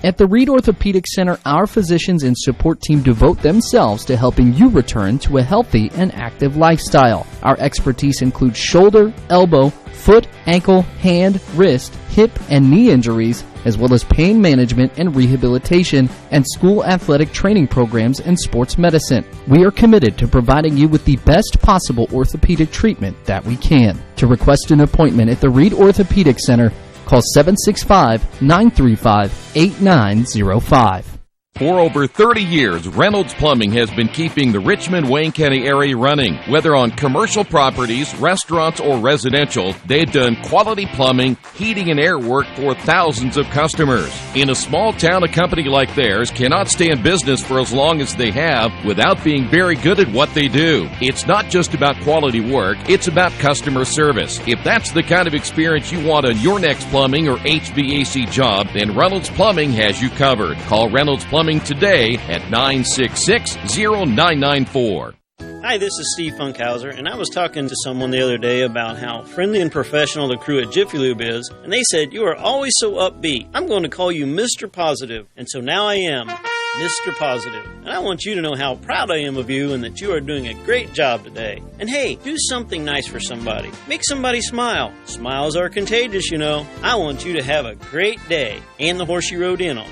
At the Reed Orthopedic Center, our physicians and support team devote themselves to helping you return to a healthy and active lifestyle. Our expertise includes shoulder, elbow, foot, ankle, hand, wrist, hip, and knee injuries, as well as pain management and rehabilitation, and school athletic training programs and sports medicine. We are committed to providing you with the best possible orthopedic treatment that we can. To request an appointment at the Reed Orthopedic Center, call 765-935-8905. For over 30 years, Reynolds Plumbing has been keeping the Richmond-Wayne County area running. Whether on commercial properties, restaurants, or residential, they've done quality plumbing, heating, and air work for thousands of customers. In a small town, a company like theirs cannot stay in business for as long as they have without being very good at what they do. It's not just about quality work, it's about customer service. If that's the kind of experience you want on your next plumbing or HVAC job, then Reynolds Plumbing has you covered. Call Reynolds Plumbing today at 966-0994. Hi, this is Steve Funkhauser, and I was talking to someone the other day about how friendly and professional the crew at Jiffy Lube is, and they said, "You are always so upbeat. I'm going to call you Mr. Positive." And so now I am Mr. Positive. And I want you to know how proud I am of you and that you are doing a great job today. And hey, do something nice for somebody. Make somebody smile. Smiles are contagious, you know. I want you to have a great day and the horse you rode in on.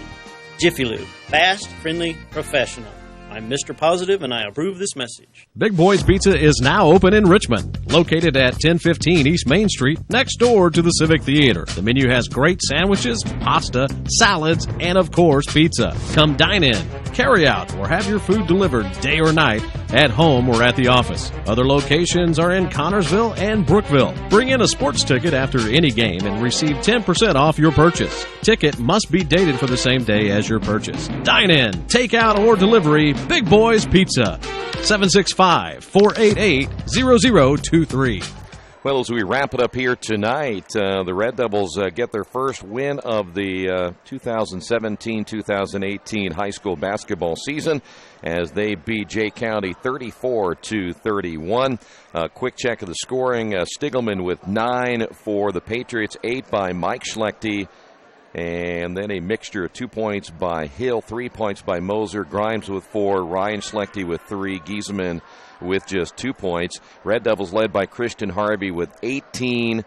Jiffy Lube. Fast, friendly, professional. I'm Mr. Positive, and I approve this message. Big Boys Pizza is now open in Richmond, located at 1015 East Main Street, next door to the Civic Theater. The menu has great sandwiches, pasta, salads, and of course, pizza. Come dine in, carry out, or have your food delivered day or night, at home or at the office. Other locations are in Connorsville and Brookville. Bring in a sports ticket after any game and receive 10% off your purchase. Ticket must be dated for the same day as your purchase. Dine in, take out, or delivery. Big Boys Pizza, 765-488-0023. Well, as we wrap it up here tonight, the Red Devils get their first win of the 2017-2018 high school basketball season as they beat Jay County 34-31. Quick check of the scoring. Stiglman with 9 for the Patriots, 8 by Mike Schlechte. And then a mixture of 2 points by Hill, 3 points by Moser, Grimes with 4, Ryan Schlechte with 3, Giesemann with just 2 points. Red Devils led by Christian Harvey with 18.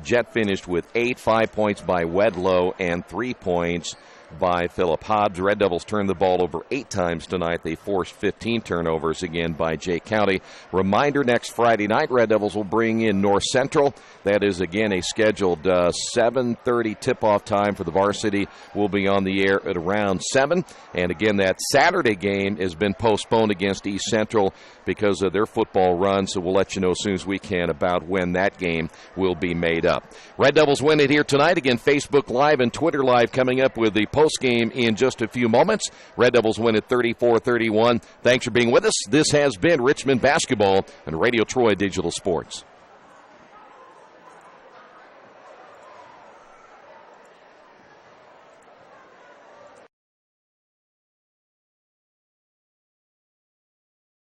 Jet finished with 8, 5 points by Wedlow, and 3 points by Phillip Hobbs. Red Devils turned the ball over 8 times tonight. They forced 15 turnovers again by Jay County. Reminder, next Friday night, Red Devils will bring in North Central. That is, again, a scheduled 7:30 tip-off time for the varsity. We'll be on the air at around 7. And again, that Saturday game has been postponed against East Central because of their football run, so we'll let you know as soon as we can about when that game will be made up. Red Devils win it here tonight. Again, Facebook Live and Twitter Live coming up with the postgame in just a few moments. Red Devils win it 34-31. Thanks for being with us. This has been Richmond Basketball and Radio Troy Digital Sports.